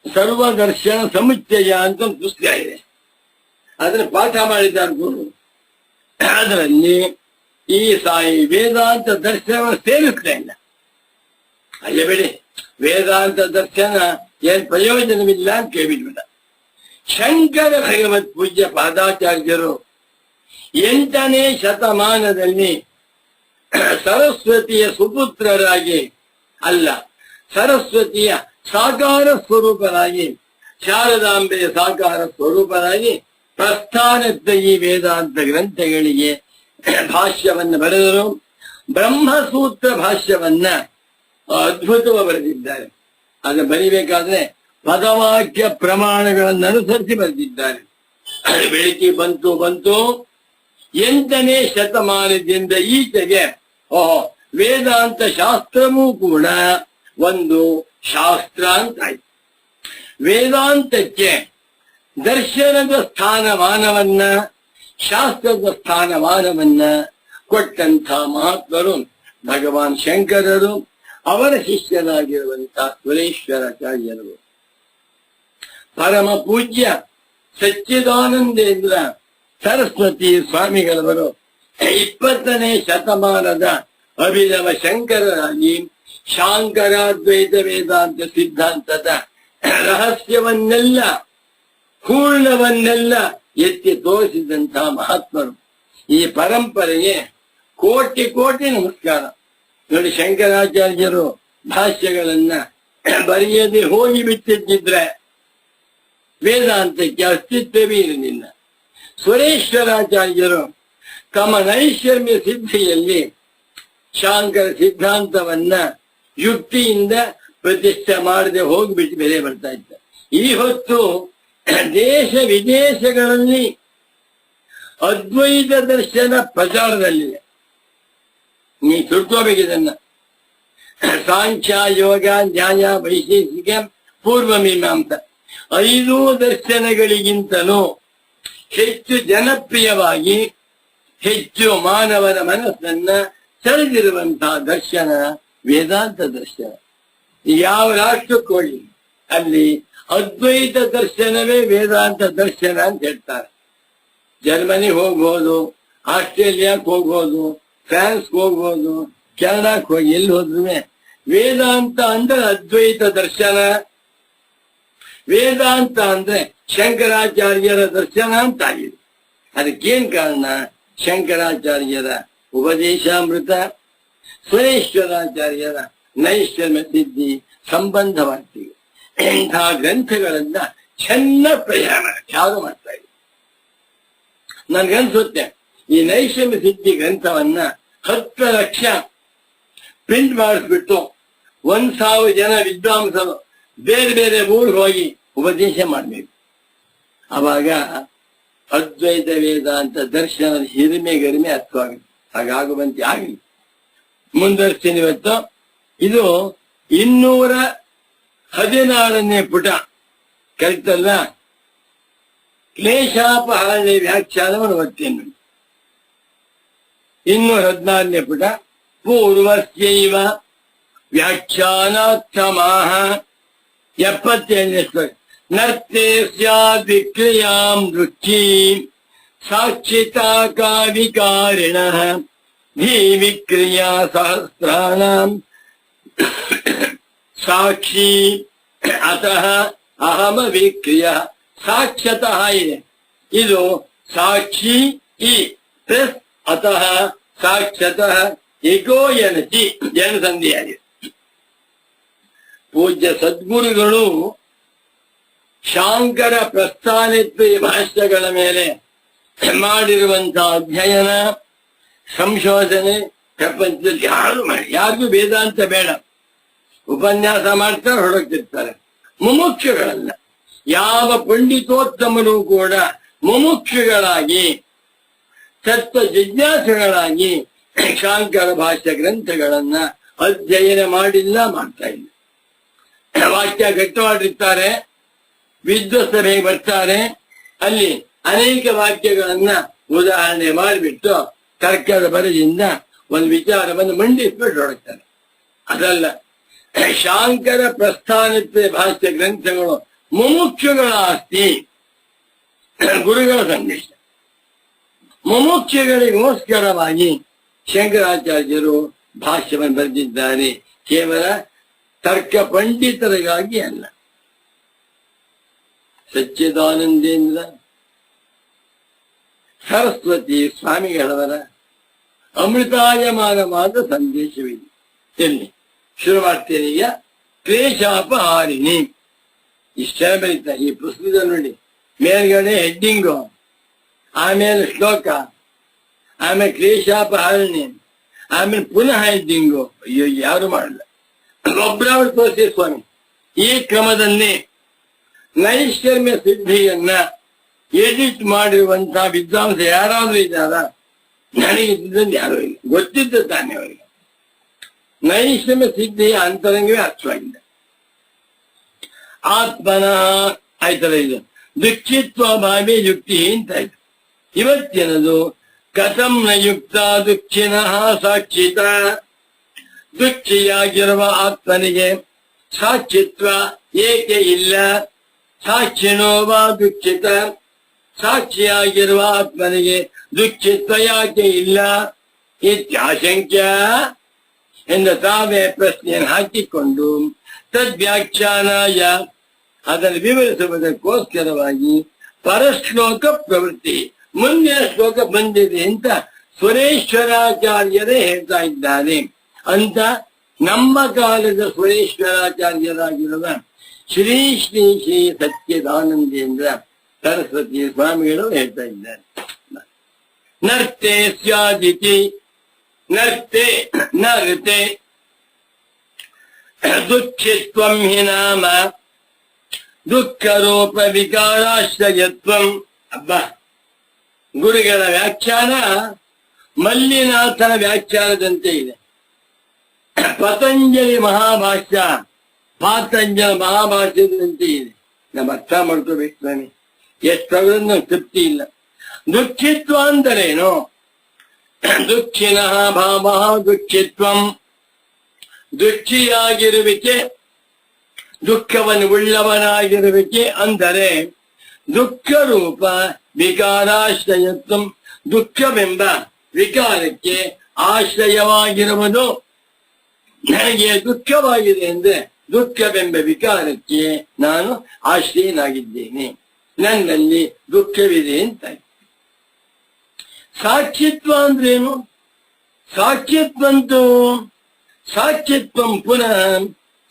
ಸರ್ವದರ್ಶನ ಸಮುಚ್ಚಯ ಅಂತ ಒಂದು ಪುಸ್ತಕ ಇದೆ. ಅದನ್ನು ಪಾಠ ಮಾಡಿದ್ದಾರೆ ಗುರು. ಅದರಲ್ಲಿ ಈ ಸಾಯಿ ವೇದಾಂತ ದರ್ಶನವನ್ನು ಸೇರಿಸ್ತಾ ಇಲ್ಲ. ಅಲ್ಲೇ ಬಿಡಿ, ವೇದಾಂತ ದರ್ಶನ ಏನ್ ಪ್ರಯೋಜನವಿಲ್ಲ ಅಂತ ಕೇಳಿಬಿಡ. ಶಂಕರ ಭಗವತ್ ಪೂಜ್ಯ ಪಾದಾಚಾರ್ಯರು 8ನೇ ಶತಮಾನದಲ್ಲಿ ಸರಸ್ವತಿಯ ಸುಪುತ್ರರಾಗಿ ಅಲ್ಲ, ಸರಸ್ವತಿಯ ಸಾಕಾರ ಸ್ವರೂಪರಾಗಿ, ಶಾರದಾಂಬೆಯ ಸಾಕಾರ ಸ್ವರೂಪರಾಗಿ ಪ್ರಸ್ಥಾನದ ಈ ವೇದಾಂತ ಗ್ರಂಥಗಳಿಗೆ ಭಾಷ್ಯವನ್ನ ಬರೆದರು. ಬ್ರಹ್ಮಸೂತ್ರ ಭಾಷ್ಯವನ್ನ ಅದ್ಭುತವಾಗಿ ಬರೆದಿದ್ದಾರೆ. ಅದನ್ನು ಬರಿಬೇಕಾದ್ರೆ ಪದವಾಕ್ಯ ಪ್ರಮಾಣಗಳನ್ನು ಅನುಸರಿಸಿ ಬರೆದಿದ್ದಾರೆ. ಬೆಳಕಿ ಬಂತು 8ನೇ ಶತಮಾನದಿಂದ ಈಚೆಗೆ ವೇದಾಂತ ಶಾಸ್ತ್ರವೂ ಕೂಡ ಒಂದು ಶಾಸ್ತ್ರ ಅಂತ ಆಯ್ತು. ವೇದಾಂತಕ್ಕೆ ದರ್ಶನದ ಸ್ಥಾನಮಾನವನ್ನ, ಶಾಸ್ತ್ರದ ಸ್ಥಾನಮಾನವನ್ನ ಕೊಟ್ಟಂಥ ಮಹಾತ್ಮರು ಭಗವಾನ್ ಶಂಕರರು, ಅವರ ಶಿಷ್ಯರಾಗಿರುವಂತಹ ಸುರೇಶ್ವರಾಚಾರ್ಯರು. ಪರಮ ಪೂಜ್ಯ ಸಚ್ಚಿದಾನಂದೇಂದ್ರ ಸರಸ್ವತಿ ಸ್ವಾಮಿಗಳವರು 20ನೇ ಶತಮಾನದ ಅಭಿನವ ಶಂಕರರಾಗಿ ಶಾಂಕರಾದ್ವೈತ ವೇದಾಂತ ಸಿದ್ಧಾಂತದ ರಹಸ್ಯವನ್ನೆಲ್ಲ, ಪೂರ್ಣವನ್ನೆಲ್ಲ ಎತ್ತಿ ತೋರಿಸಿದಂತಹ ಮಹಾತ್ಮರು. ಈ ಪರಂಪರೆಗೆ ಕೋಟಿ ಕೋಟಿ ನಮಸ್ಕಾರ. ನೋಡಿ, ಶಂಕರಾಚಾರ್ಯರು ಭಾಷ್ಯಗಳನ್ನ ಬರೆಯದೆ ಹೋಗಿ ಬಿಟ್ಟಿದ್ದಿದ್ರೆ ವೇದಾಂತಕ್ಕೆ ಅಸ್ತಿತ್ವವೇ ಇರಲಿಲ್ಲ. ಸುರೇಶ್ವರಾಚಾರ್ಯರು ತಮ್ಮ ನೈಷರ್ಮ್ಯ ಸಿದ್ಧಿಯಲ್ಲಿ ಶಾಂಕರ ಸಿದ್ಧಾಂತವನ್ನ ಯುಕ್ತಿಯಿಂದ ಪ್ರತಿಷ್ಠೆ ಮಾಡದೆ ಹೋಗ್ಬಿಟ್ಟು ಬೆಲೆ ಬರ್ತಾ ಇದ್ದ. ಈ ಹೊತ್ತು ದೇಶ ವಿದೇಶಗಳಲ್ಲಿ ಅದ್ವೈತ ದರ್ಶನ ಪ್ರಚಾರದಲ್ಲಿದೆ. ನೀ ತಿಳ್ಕೋಬೇಕಿದನ್ನ. ಸಾಂಖ್ಯ, ಯೋಗ, ನ್ಯಾಯ, ವೈಶೇಷಿಕ, ಪೂರ್ವ ಮೀಮಾಂಸ 5 ದರ್ಶನಗಳಿಗಿಂತಲೂ ಹೆಚ್ಚು ಜನಪ್ರಿಯವಾಗಿ, ಹೆಚ್ಚು ಮಾನವನ ಮನಸ್ಸನ್ನ ಸೆಳೆದಿರುವಂತಹ ದರ್ಶನ ವೇದಾಂತ ದರ್ಶನ. ಯಾವ ರಾಷ್ಟ್ರಕ್ಕೋಳಿ ಅಲ್ಲಿ ಅದ್ವೈತ ದರ್ಶನವೇ ವೇದಾಂತ ದರ್ಶನ ಅಂತ ಹೇಳ್ತಾರೆ. ಜರ್ಮನಿಗೆ ಹೋಗ್ಬೋದು, ಆಸ್ಟ್ರೇಲಿಯಾಕ್ ಹೋಗ್ಬೋದು, ಫ್ರಾನ್ಸ್ಗೆ ಹೋಗ್ಬೋದು, ಕೆನಡಾಕ್ ಹೋಗಿ ಎಲ್ಲಿ ಹೋದ್ರು ವೇದಾಂತ ಅಂದ್ರೆ ಅದ್ವೈತ ದರ್ಶನ. ವೇದಾಂತ ಅಂದ್ರೆ ಶಂಕರಾಚಾರ್ಯರ ದರ್ಶನ ಅಂತ ಆಗಿದೆ. ಅದಕ್ಕೇನ್ ಕಾರಣ? ಶಂಕರಾಚಾರ್ಯರ ಉಪದೇಶಾಮೃತ, ಸುರೇಶ್ವರಾಚಾರ್ಯರ ನೈಷ್ಕರ್ಮ್ಯ ಸಿದ್ಧಿ ಸಂಬಂಧವಾಗ್ತಿವೆ. ಇಂಥ ಗ್ರಂಥಗಳನ್ನ ಚೆನ್ನಾಗಿ ಖ್ಯಾತ ಮಾಡ್ತಾ ಇದೆ. ನನ್ಗನ್ಸುತ್ತೆ ಈ ನೈಷಮ್ಯ ಸಿದ್ಧಿ ಗ್ರಂಥವನ್ನ 10 ಲಕ್ಷ ಪ್ರಿಂಟ್ ಮಾಡಿಸ್ಬಿಟ್ಟು 1,000 ಜನ ವಿದ್ವಾಂಸರು ಬೇರೆ ಬೇರೆ ಊರಿಗೆ ಹೋಗಿ ಉಪದೇಶ ಮಾಡಬೇಕು. ಅವಾಗ ಅದ್ವೈತ ವೇದಾಂತ ದರ್ಶನದ ಹಿರಿಮೆ ಗರಿಮೆ ಅರ್ಥವಾಗುತ್ತೆ. ಹಾಗಾಗುವಂತೆ ಆಗಲಿ. ಮುಂದುವರಿಸ್ತೀನಿ. ಇವತ್ತು ಇದು 216ನೇ ಪುಟ ಕಲಿತಲ್ಲ, ಕ್ಲೇಶಾಪಹರಣೆ ವ್ಯಾಖ್ಯಾನವನ್ನು ಓದ್ತೇನೆ. 216ನೇ ಪುಟ. ಪೂರ್ವಸ್ಯೈವ ವ್ಯಾಖ್ಯಾನಾರ್ಥಮಾಹ 77ನೇ ಶ್ಲೋಕ. ನರ್ತೆ ಸ್ಯಾದ್ ವಿಕ್ರಿಯಾಂ ದೃಚ್ಛೀಂ ಸಾಕ್ಷಿತಾ ಕಾವಿಕಾರಿಣಃ ಧೀ ವಿಕ್ರಿಯಾ ಸಹಸ್ರಾಣಾಂ ಸಾಕ್ಷಿ ಅತಃ ಅಹಮ ವಿಕ್ರಿಯ. ಸಾಕ್ಷ್ಯತಃ ಇದೆ, ಇದು ಸಾಕ್ಷಿ ಇ ಪ್ಲಸ್ ಅತಃ ಸಾಕ್ಷ್ಯತಃ ಏಕೋ ಎನಚಿ ಜನಸಂಧಿಯಾಗಿದೆ. ಪೂಜ್ಯ ಸದ್ಗುರುಗಳು ಶಾಂಕರ ಪ್ರಸ್ಥಾನಿತ್ವ ಭಾಷ್ಯಗಳ ಮೇಲೆ ಮಾಡಿರುವಂತಹ ಅಧ್ಯಯನ ಸಂಶೋಧನೆ ಪ್ರಪಂಚದಲ್ಲಿ ಯಾರಿಗೂ ವೇದಾಂತ ಬೇಡ. ಉಪನ್ಯಾಸ ಮಾಡ್ತಾರೆ, ಹೊರಡ್ತಿರ್ತಾರೆ. ಮುಮುಕ್ಷುಗಳಲ್ಲ, ಯಾವ ಪಂಡಿತೋತ್ತಮರು ಕೂಡ ಮುಮುಕ್ಷುಗಳಾಗಿ ತತ್ವ ಜಿಜ್ಞಾಸುಗಳಾಗಿ ಶಾಂಕರ ಭಾಷ್ಯ ಗ್ರಂಥಗಳನ್ನ ಅಧ್ಯಯನ ಮಾಡಿಲ್ಲ, ಮಾಡ್ತಾ ಇಲ್ಲ. ವಾಕ್ಯ ಗಟ್ಟಿಮಾಡಿರ್ತಾರೆ, ವಿದ್ವಸ್ತರಿಗೆ ಬರ್ತಾರೆ, ಅಲ್ಲಿ ಅನೇಕ ವಾಕ್ಯಗಳನ್ನ ಉದಾಹರಣೆ ಮಾಡಿಬಿಟ್ಟು ತರ್ಕದ ಬರದಿಂದ ಒಂದು ವಿಚಾರವನ್ನು ಮಂಡಿಸ್ಬಿಟ್ಟು ಹೊರಡ್ತಾರೆ. ಅದಲ್ಲ, ಶಾಂಕರ ಪ್ರಸ್ಥಾನಿತ್ವ ಭಾಷ್ಯ ಗ್ರಂಥಗಳು ಮುಮುಕ್ಷುಗಳ ಆಸ್ತಿ, ಗುರುಗಳ ಸಂದೇಶ. ಮುಮುಕ್ಷುಗಳಿಗೋಸ್ಕರವಾಗಿ ಶಂಕರಾಚಾರ್ಯರು ಭಾಷ್ಯವನ್ನು ಬರೆದಿದ್ದಾರೆ, ಕೇವಲ ತರ್ಕ ಪಂಡಿತರಿಗಾಗಿ ಅಲ್ಲ. ಸಚ್ಚಿದಾನಂದೇಂದ್ರ ಸರಸ್ವತಿ ಸ್ವಾಮಿಗಳವರ ಅಮೃತಾಯಮಾನವಾದ ಸಂದೇಶವಿದೆ. ಎಲ್ಲಿ ಶುರು ಮಾಡ್ತೇನೆ ಈಗ. ಕ್ಲೇಶಾಪಹಾರಿಣಿ ಇಷ್ಟ ಬರೀತಾ ಈ ಪುಸ್ತಕದ ನೋಡಿ. ಮೇಲ್ಗಡೆ ಹೆಡ್ಡಿಂಗು, ಆಮೇಲೆ ಶ್ಲೋಕ, ಆಮೇಲೆ ಕ್ಲೇಶಾಪಹಾರಿಣಿ, ಆಮೇಲೆ ಪುನಃ ಹೆಡ್ಡಿಂಗು. ಅಯ್ಯೋ, ಯಾರು ಮಾಡಲ್ಲ, ಒಬ್ಬರವರು ತೋರಿಸಿ ಸ್ವಾಮಿ. ಈ ಕ್ರಮದಲ್ಲಿ ನೈಷ್ಕರ್ಮ್ಯ ಸಿದ್ಧಿಯನ್ನ ಎಡಿಟ್ ಮಾಡಿರುವಂತಹ ವಿದ್ವಾಂಸ ಯಾರಾದ್ರೂ ಇದ್ದಾರ? ನನಗೆ ಇದ್ದಂದು ಯಾರೂ ಇಲ್ಲ, ಗೊತ್ತಿದ್ದ ತಾನೇ ಅವರಿಗೆ. ನೈಷಮ್ಯ ಸಿದ್ಧಿಯ ಅಂತರಂಗವೇ ಅರ್ಥವಾಗಿದೆ. ಆತ್ಮನಃ ಆಯ್ತಲ್ಲ, ಇದು ದುಃಖಿತ್ವ ಭಾವೇ ಯುಕ್ತಿ ಅಂತ ಆಯ್ತು. ಇವತ್ತಿನದು ಕಥಂ ನ ಯುಕ್ತ ದುಃಖಿನಃ ಸಾಕ್ಷಿತ. ದುಃಖಿಯಾಗಿರುವ ಆತ್ಮನಿಗೆ ಸಾಕ್ಷಿತ್ವ ಏಕೆ ಇಲ್ಲ? ಸಾಕ್ಷಿಣೋ ವಾ ದುಃಖಿತ. ಸಾಕ್ಷಿಯಾಗಿರುವ ಆತ್ಮನಿಗೆ ದುಃಖಿತ್ವ ಯಾಕೆ ಇಲ್ಲ? ಇತ್ಯಾಶಂಕ್ಯ ಎಂದು ತಾವೇ ಪ್ರಶ್ನೆಯನ್ನು ಹಾಕಿಕೊಂಡು ತದ್ವ್ಯಾಖ್ಯಾನಾಯ ಅದನ್ನು ವಿವರಿಸುವುದಕ್ಕೋಸ್ಕರವಾಗಿ ಪರಶ್ಲೋಕ ಪ್ರವೃತ್ತಿ, ಮುಂದಿನ ಶ್ಲೋಕ ಬಂದಿದೆ ಅಂತ ಸುರೇಶ್ವರಾಚಾರ್ಯರೇ ಹೇಳ್ತಾ ಇದ್ದಾರೆ ಅಂತ ನಮ್ಮ ಕಾಲದ ಸುರೇಶ್ವರಾಚಾರ್ಯರಾಗಿರುವ ಶ್ರೀ ಶ್ರೀ ಶ್ರೀ ಸಚ್ಚಿದಾನಂದೇಂದ್ರ ಸರಸ್ವತಿ ಸ್ವಾಮಿಗಳು ಹೇಳ್ತಾ ಇದ್ದಾರೆ. ನರ್ತೆ ಸ್ಯಾದಿತಿ, ನರ್ತೆ ನರ್ತೆ ದುಃಖಿತ್ವಂ ಹಿ ನಾಮ ದುಃಖರೂಪ ವಿಕಾರಾಶ್ರಯತ್ವಂ. ಅಬ್ಬ, ಗುರುಗಳ ವ್ಯಾಖ್ಯಾನ ಮಲ್ಲಿನಾಥನ ವ್ಯಾಖ್ಯಾನದಂತೆ ಇದೆ. ಪತಂಜಲಿ ಮಹಾಭಾಷ್ಯ ಪಾತಂಜಲ ಮಹಾಭಾಷ್ಯದಂತೆ ಇದೆ. ನಮ್ಮ ಅರ್ಥ ಮಾಡ್ಕೋಬೇಕು ಸ್ವಾಮಿ. ಎಷ್ಟೊಂದು ತೃಪ್ತಿ ಇಲ್ಲ. ದುಃಖಿತ್ವ ಅಂದರೇನು? ದುಃಖಿನಃ ಭಾವ ದುಃಖಿತ್ವಂ, ದುಃಖಿಯಾಗಿರುವಿಕೆ ದುಃಖವನ್ನು ಉಳ್ಳವನಾಗಿರಬೇಕೆ ಅಂದರೆ ದುಃಖ ರೂಪ ವಿಕಾರಾಶ್ರಯತ್ವ, ದುಃಖವೆಂಬ ವಿಕಾರಕ್ಕೆ ಆಶ್ರಯವಾಗಿರುವುದು. ನನಗೆ ದುಃಖವಾಗಿದೆ ಅಂದ್ರೆ ದುಃಖವೆಂಬ ವಿಕಾರಕ್ಕೆ ನಾನು ಆಶ್ರಯನಾಗಿದ್ದೇನೆ, ನನ್ನಲ್ಲಿ ದುಃಖವಿದೆ ಅಂತ. ಸಾಕ್ಷಿತ್ವ ಅಂದ್ರೇನು? ಸಾಕ್ಷಿತ್ವಂತೂ ಸಾಕ್ಷಿತ್ವಂ ಪುನಃ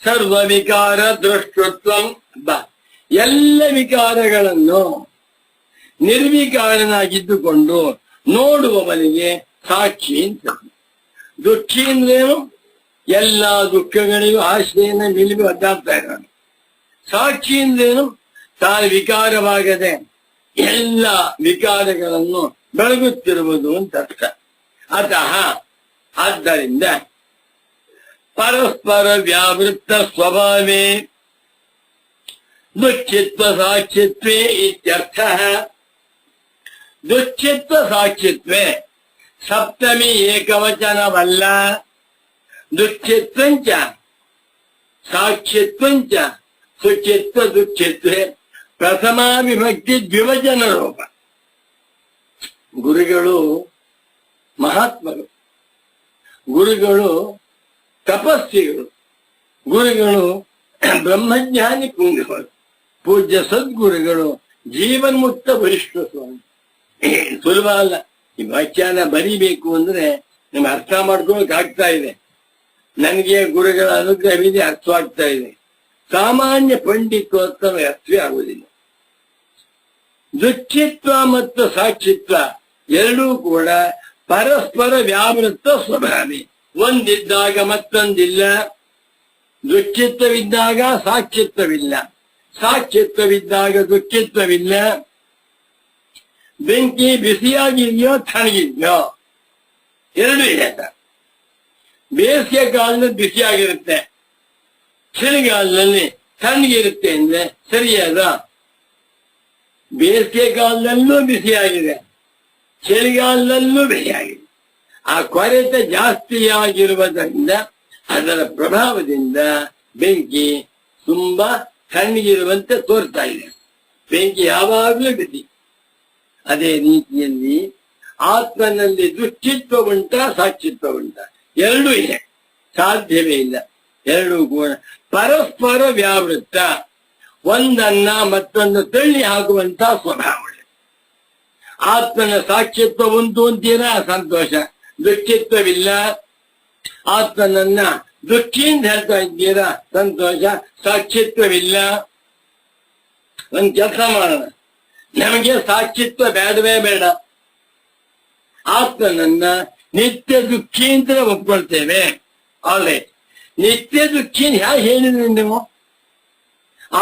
ಸರ್ವ ವಿಕಾರ ದೃಷ್ಟತ್ವಂ. ಎಲ್ಲ ವಿಕಾರಗಳನ್ನು ನಿರ್ವಿಕಾರನಾಗಿದ್ದುಕೊಂಡು ನೋಡುವವನಿಗೆ ಸಾಕ್ಷಿ ಅಂತ. ದುಃಖಿ ಅಂದ್ರೇನು? ಎಲ್ಲಾ ದುಃಖಗಳಿಗೂ ಆಶ್ರಯನ ನಿಲುವು ಅಡ್ಡಾಡ್ತಾ ಇದ್ದಾನೆ. ಸಾಕ್ಷಿ ಅಂದ್ರೇನು? ತಾನು ವಿಕಾರವಾಗದೆ ಎಲ್ಲ ವಿಕಾರಗಳನ್ನು ಬೆಳಗುತ್ತಿರುವುದು ಅಂತ ಅರ್ಥ. ಆದ್ದರಿಂದ ಪರಸ್ಪರ ವ್ಯಾವೃತ್ತ ಸ್ವಭಾವೇ ದುಃಖಿತ್ವ ಸಾಕ್ಷಿತ್ವೇ ಇತ್ಯರ್ಥ. ದುಃಖಿತ್ವ ಸಾಕ್ಷಿತ್ವೇ ಸಪ್ತಮಿ ಏಕವಚನವಲ್ಲ. ದುಃಖಿತ್ವಂಚ ಸಾಕ್ಷಿತ್ವಂಚ ಸುಖಿತ್ವ ದುಃಖಿತ್ವೇ ಪ್ರಥಮಾ ವಿಭಕ್ತಿ ದ್ವಿವಚನ ರೂಪ. ಗುರುಗಳು ಮಹಾತ್ಮರು, ಗುರುಗಳು ತಪಸ್ವಿಗಳು, ಗುರುಗಳು ಬ್ರಹ್ಮಜ್ಞಾನಿ ಪುಂಗವರು, ಪೂಜ್ಯ ಸದ್ಗುರುಗಳು ಜೀವನ್ಮುಕ್ತ ವರಿಷ್ಠ ಸ್ವಾಮಿ. ಸುಲಭ ಅಲ್ಲ ಈ ವಾಕ್ಯನ ಬರಿಬೇಕು ಅಂದ್ರೆ ನಿಮ್ಗೆ ಅರ್ಥ ಮಾಡ್ಕೊಳಕ್ ಆಗ್ತಾ ಇದೆ. ನನಗೆ ಗುರುಗಳ ಅನುಗ್ರಹವಿದೆ, ಅರ್ಥವಾಗ್ತಾ ಇದೆ. ಸಾಮಾನ್ಯ ಪಂಡಿತೋತ್ತಮ ಅರ್ಥವೇ ಆಗುವುದಿಲ್ಲ. ದುಃಖಿತ್ವ ಮತ್ತು ಸಾಕ್ಷಿತ್ವ ಎರಡೂ ಕೂಡ ಪರಸ್ಪರ ವ್ಯಾವೃತ್ತ ಸ್ವಭಾವಿ. ಒಂದಿದ್ದಾಗ ಮತ್ತೊಂದಿಲ್ಲ. ದುಃಖಿತ್ವವಿದ್ದಾಗ ಸಾಕ್ಷಿತ್ವವಿಲ್ಲ, ಸಾಕ್ಷಿತ್ವವಿದ್ದಾಗ ದುಃಖಿತ್ವವಿಲ್ಲ. ಬೆಂಕಿ ಬಿಸಿಯಾಗಿದೆಯೋ ತಣ್ಣಗಿದೆಯೋ ಎರಡೂ ಇದೆ. ಬೇಸಿಗೆ ಕಾಲದಲ್ಲಿ ಬಿಸಿಯಾಗಿರುತ್ತೆ, ಚಳಿಗಾಲದಲ್ಲಿ ತಣ್ಣಗಿರುತ್ತೆ ಅಂದ್ರೆ ಸರಿಯಾದ? ಬೇಸಿಗೆ ಕಾಲದಲ್ಲೂ ಬಿಸಿಯಾಗಿದೆ, ಚಳಿಗಾಲದಲ್ಲೂ ಬಿಸಿಯಾಗಿದೆ. ಆ ಕೊರತೆ ಜಾಸ್ತಿಯಾಗಿರುವುದರಿಂದ ಅದರ ಪ್ರಭಾವದಿಂದ ಬೆಂಕಿ ತುಂಬಾ ತಣ್ಣಗಿರುವಂತೆ ತೋರ್ತಾ ಇದೆ. ಬೆಂಕಿ ಯಾವಾಗಲೂ ಬಿಸಿ. ಅದೇ ರೀತಿಯಲ್ಲಿ ಆತ್ಮನಲ್ಲಿ ದುಃಖಿತ್ವ ಉಂಟಾ ಸಾಕ್ಷಿತ್ವ ಉಂಟಾ? ಎರಡೂ ಇದೆ, ಸಾಧ್ಯವೇ ಇಲ್ಲ. ಎರಡೂ ಕೂಡ ಪರಸ್ಪರ ವ್ಯಾವೃತ್ತ, ಒಂದನ್ನ ಮತ್ತೊಂದು ತಳ್ಳಿ ಹಾಕುವಂತ ಸ್ವಭಾವ. ಆತ್ಮನ ಸಾಕ್ಷಿತ್ವ ಉಂಟು ಅಂತೀರಾ, ಸಂತೋಷ. ದುಃಖಿತ್ವವಿಲ್ಲ. ಆತ್ಮನನ್ನ ದುಃಖಿಯಿಂದ ಹೇಳ್ತಾ ಇದ್ದೀರಾ, ಸಂತೋಷ. ಸಾಕ್ಷಿತ್ವವಿಲ್ಲ. ಒಂದ್ ಕೆಲಸ ಮಾಡೋಣ, ನಮಗೆ ಸಾಕ್ಷಿತ್ವ ಬೇಡವೇ ಬೇಡ. ಆತ್ಮನನ್ನ ನಿತ್ಯ ದುಃಖಿ ಅಂತ ಒಪ್ಕೊಳ್ತೇವೆ. ಆಲ್ರೈಟ್, ನಿತ್ಯ ದುಃಖಿ ಹೇಗೆ ಹೇಳಿದ್ರಿ ನೀವು?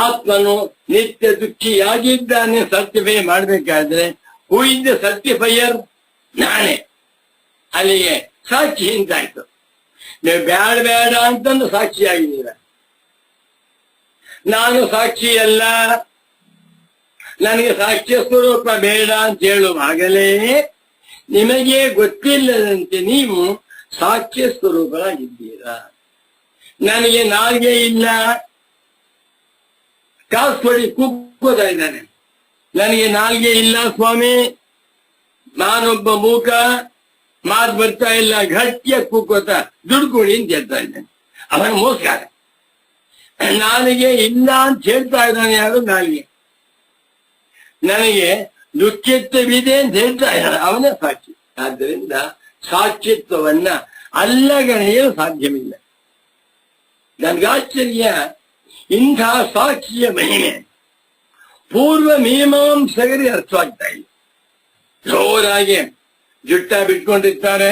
ಆತ್ಮನು ನಿತ್ಯ ದುಃಖಿಯಾಗಿದ್ದಾನೆ ಸರ್ಟಿಫೈ ಮಾಡ್ಬೇಕಾದ್ರೆ ಹೂ ಇಸ್ ದ ಸರ್ಟಿಫೈಯರ್? ನಾನೇ. ಅಲ್ಲಿಗೆ ಸಾಕ್ಷಿ ಅಂತಾಯ್ತು. ನೀವು ಬೇಡ ಬೇಡ ಅಂತಂದು ಸಾಕ್ಷಿಯಾಗಿದ್ದೀರ. ನಾನು ಸಾಕ್ಷಿ ಅಲ್ಲ, ನನಗೆ ಸಾಕ್ಷ್ಯ ಸ್ವರೂಪ ಬೇಡ ಅಂತ ಹೇಳುವಾಗಲೇ ನಿಮಗೆ ಗೊತ್ತಿಲ್ಲದಂತೆ ನೀವು ಸಾಕ್ಷ್ಯ ಸ್ವರೂಪರಾಗಿದ್ದೀರಾ. ನನಗೆ ನಾಲ್ಗೆ ಇಲ್ಲ, ಕಾಸು ಕೊಡಿ ಕೂಗ್ಕೋತಾ ಇದ್ದಾನೆ. ನನಗೆ ನಾಲ್ಗೆ ಇಲ್ಲ ಸ್ವಾಮಿ, ನಾನೊಬ್ಬ ಮೂಕ, ಮಾತು ಬರ್ತಾ ಇಲ್ಲ, ಗಟ್ಟಿಯ ಕೂಗ್ಕೋತ ದುಡ್ಡು ಕೊಡಿ ಅಂತ ಹೇಳ್ತಾ ಇದ್ದಾನೆ. ಅವನ ಮೋಸ್ಕಾರ. ನಾಲಿಗೆ ಇಲ್ಲ ಅಂತ ಹೇಳ್ತಾ ಇದ್ದಾನೆ ಯಾರು? ನಾಲಿಗೆ. ನನಗೆ ದುಃಖಿತ್ವವಿದೆ ಅಂತ ಹೇಳ್ತಾ ಇದ್ದಾನೆ, ಅವನೇ ಸಾಕ್ಷಿ. ಆದ್ದರಿಂದ ಸಾಕ್ಷಿತ್ವವನ್ನ ಅಲ್ಲಗಳೆಯಲು ಸಾಧ್ಯವಿಲ್ಲ. ನನ್ಗಾಶ್ಚರ್ಯ, ಇಂಥ ಸಾಕ್ಷಿಯ ಮಹಿಮೆ ಪೂರ್ವ ಮೀಮಾಂಸಕರಿ ಅರ್ಥವಾಗ್ತಾ ಇಲ್ಲ. ಜೋರಾಗಿ ಜುಟ್ಟ ಬಿಟ್ಕೊಂಡಿರ್ತಾರೆ,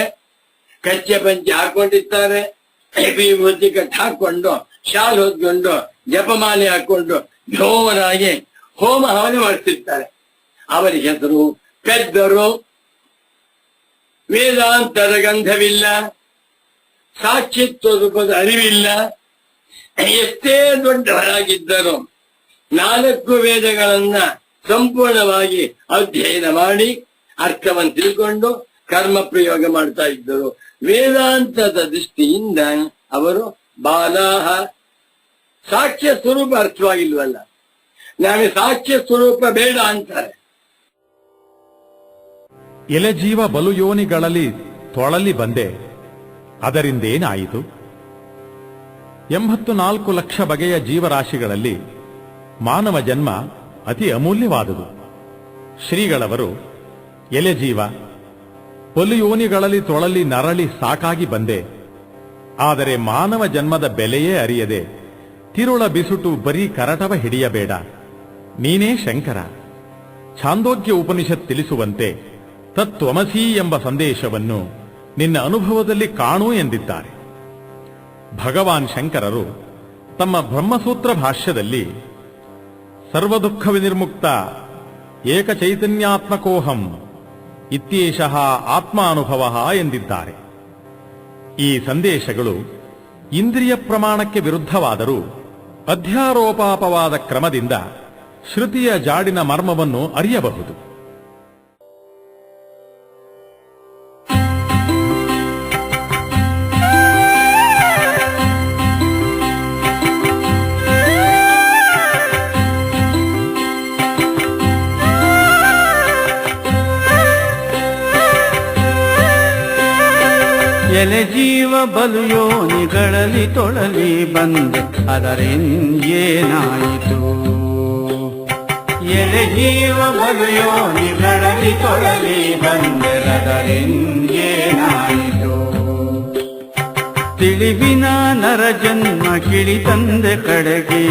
ಕಚ್ಚೆ ಪಂಚೆ ಹಾಕೊಂಡಿರ್ತಾರೆ, ವಿಭೂತಿ ಕಟ್ಟು ಹಾಕೊಂಡು, ಶಾಲ್ ಹೊದ್ಕೊಂಡು, ಜಪಮಾಲೆ ಹಾಕೊಂಡು ಜೋರಾಗಿ ಹೋಮ ಹವನ ಮಾಡ್ತಿರ್ತಾರೆ. ಅವರ ಹೆಸರು ಪೆದ್ದರು. ವೇದಾಂತದ ಗಂಧವಿಲ್ಲ, ಸಾಕ್ಷಿತ್ವ ರೂಪದ ಅರಿವಿಲ್ಲ. ಎಷ್ಟೇ ದೊಡ್ಡವರಾಗಿದ್ದರು 4 ವೇದಗಳನ್ನ ಸಂಪೂರ್ಣವಾಗಿ ಅಧ್ಯಯನ ಮಾಡಿ ಅರ್ಥವನ್ನು ತಿಳ್ಕೊಂಡು ಕರ್ಮ ಪ್ರಯೋಗ ಮಾಡ್ತಾ ಇದ್ದರು. ವೇದಾಂತದ ದೃಷ್ಟಿಯಿಂದ ಅವರು ಬಾಲಾಹ, ಸಾಕ್ಷ್ಯ ಸ್ವರೂಪ ಅರ್ಥವಾಗಿಲ್ವಲ್ಲ. ನಮಗೆ ಸಾಕ್ಷ್ಯ ಸ್ವರೂಪ ಬೇಡ ಅಂತಾರೆ. ಎಲೆಜೀವ ಬಲು ಯೋನಿಗಳಲ್ಲಿ ತೊಳಲಿ ಬಂದೆ, ಅದರಿಂದೇನಾಯಿತು? 84 ಲಕ್ಷ ಬಗೆಯ ಜೀವರಾಶಿಗಳಲ್ಲಿ ಮಾನವ ಜನ್ಮ ಅತಿ ಅಮೂಲ್ಯವಾದುದು. ಶ್ರೀಗಳವರು, ಎಲೆಜೀವ ಬಲು ಯೋನಿಗಳಲ್ಲಿ ತೊಳಲಿ ನರಳಿ ಸಾಕಾಗಿ ಬಂದೆ, ಆದರೆ ಮಾನವ ಜನ್ಮದ ಬೆಲೆಯೇ ಅರಿಯದೆ ತಿರುಳ ಬಿಸುಟು ಬರೀ ಕರಟವ ಹಿಡಿಯಬೇಡ, ನೀನೇ ಶಂಕರ. ಛಾಂದೋಗ್ಯ ಉಪನಿಷತ್ ತಿಳಿಸುವಂತೆ ತತ್ವಮಸಿ ಎಂಬ ಸಂದೇಶವನ್ನು ನಿನ್ನ ಅನುಭವದಲ್ಲಿ ಕಾಣು ಎಂದಿದ್ದಾರೆ. ಭಗವಾನ್ ಶಂಕರರು ತಮ್ಮ ಬ್ರಹ್ಮಸೂತ್ರ ಭಾಷ್ಯದಲ್ಲಿ ಸರ್ವದುಃಖ ವಿನಿರ್ಮುಕ್ತ ಏಕಚೈತನ್ಯಾತ್ಮಕೋಹಂ ಇತ್ಯೇಷಃ ಆತ್ಮಾನುಭವ ಎಂದಿದ್ದಾರೆ. ಈ ಸಂದೇಶಗಳು ಇಂದ್ರಿಯ ಪ್ರಮಾಣಕ್ಕೆ ವಿರುದ್ಧವಾದರೂ ಅಧ್ಯಾರೋಪಾಪವಾದ ಕ್ರಮದಿಂದ ಶ್ರುತಿಯ ಜಾಡಿನ ಮರ್ಮವನ್ನು ಅರಿಯಬಹುದು. ಎಲೆ ಜೀವ ಬಲು ಯೋನಿಗಳಲ್ಲಿ ತೊಳಲಿ ಬಂದೆ, ಅದರಿಂದೇನಾಯಿತು? ಎಲೆ ಜೀವ ಬಲು ಯೋನಿಗಳಲ್ಲಿ ತೊಳಲಿ ಬಂದೆ, ಅದರಿಂದೇನಾಯಿತು? ತಿಳಿವಿನ ನರ ಜನ್ಮ ಕಿಳಿ ತಂದೆ ಕಡೆಗೆ,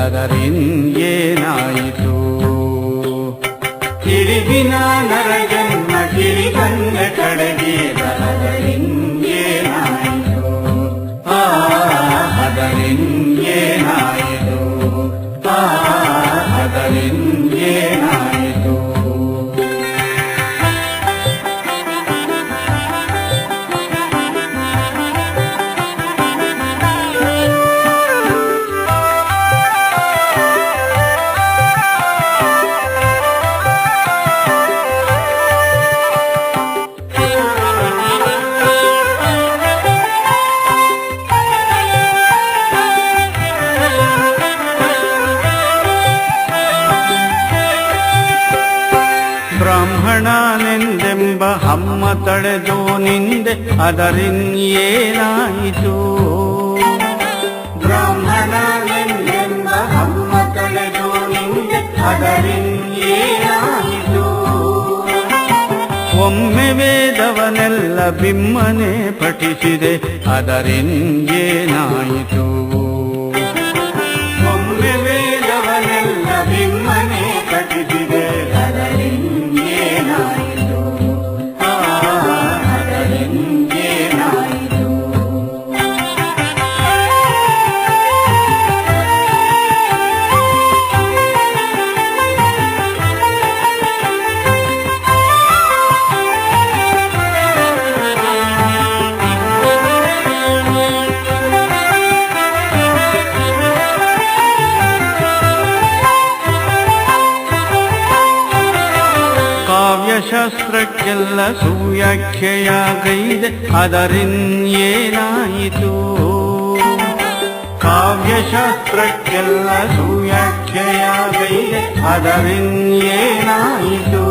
ಅದರಿಂದೇನಾಯಿತು? ತಿಳಿವಿನ ನರ ಜನ್ಮ ಕಿಳಿ ತಂದೆ ಕಡೆಗೆ, ಅದರಿಂದೇನಾಯಿತು? ಅದರಿಂದೇನಾಯಿತು? ಅದರಿಂದೇನಾಯಿತು? ಬ್ರಾಹ್ಮಣನೆಂದೆಂಬ ಹಮ್ಮ ತಳೆದು ನಿಂದೆ, ಅದರಿಂದೇನಾಯಿತು? ಬ್ರಾಹ್ಮಣನೆಂದೆಂಬ ಹಮ್ಮ ತಳೆದು ನಿಂದೆ, ಅದರಿಂದೇನಾಯಿತು? ಒಮ್ಮೆ ವೇದವನೆಲ್ಲ ಬಿಮ್ಮನೆ ಪಠಿಸಿದೆ, ಅದರಿಂದೇನಾಯಿತು? ಒಮ್ಮೆ ವೇದವನೆಲ್ಲ ಬಿಮ್ಮನೆ ಪಠಿಸಿದೆ, ಅದರಿಂದೇನಾಯಿತು? ಅದರಿಂದೇನಾಯಿತು? ಕಾವ್ಯಶಾಸ್ತ್ರಕ್ಕೆಲ್ಲ ಸುವ್ಯಾಖ್ಯೆಯಾಗೈದೆ, ಅದರಿಂದೇನಾಯಿತು? ಕಾವ್ಯಶಾಸ್ತ್ರಕ್ಕೆಲ್ಲ ಸುವ್ಯಾಖ್ಯೆಯಾಗೈದೆ, ಅದರಿಂದೇನಾಯಿತು?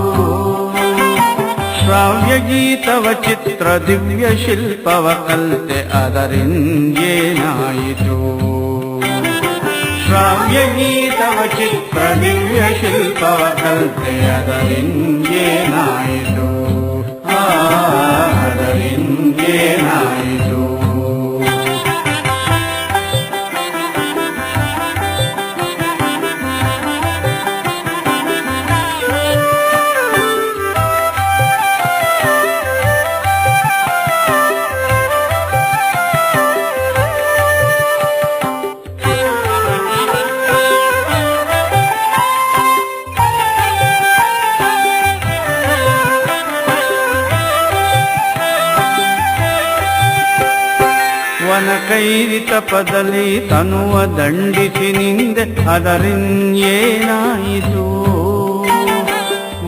ಶ್ರಾವ್ಯಗೀತವ ಚಿತ್ರ ದಿವ್ಯ ಶಿಲ್ಪವ ಕಲ್ತೆ, ಅದರಿಂದೇನಾಯಿತು? ಶ್ರಾವ್ಯಗೀತವ ಚಿತ್ರ ದಿವ್ಯ ಶಿಲ್ಪವ ಕಲ್ತೆ, ಅದರಿಂದೇನಾಯಿತು? ಅದರಿಂದೇನಾಯಿತು? ವನಕೈರಿ ತಪದಲ್ಲಿ ತನುವ ದಂಡಿಸಿ ನಿಂದೆ, ಅದರಿಂದೇನಾಯಿತು?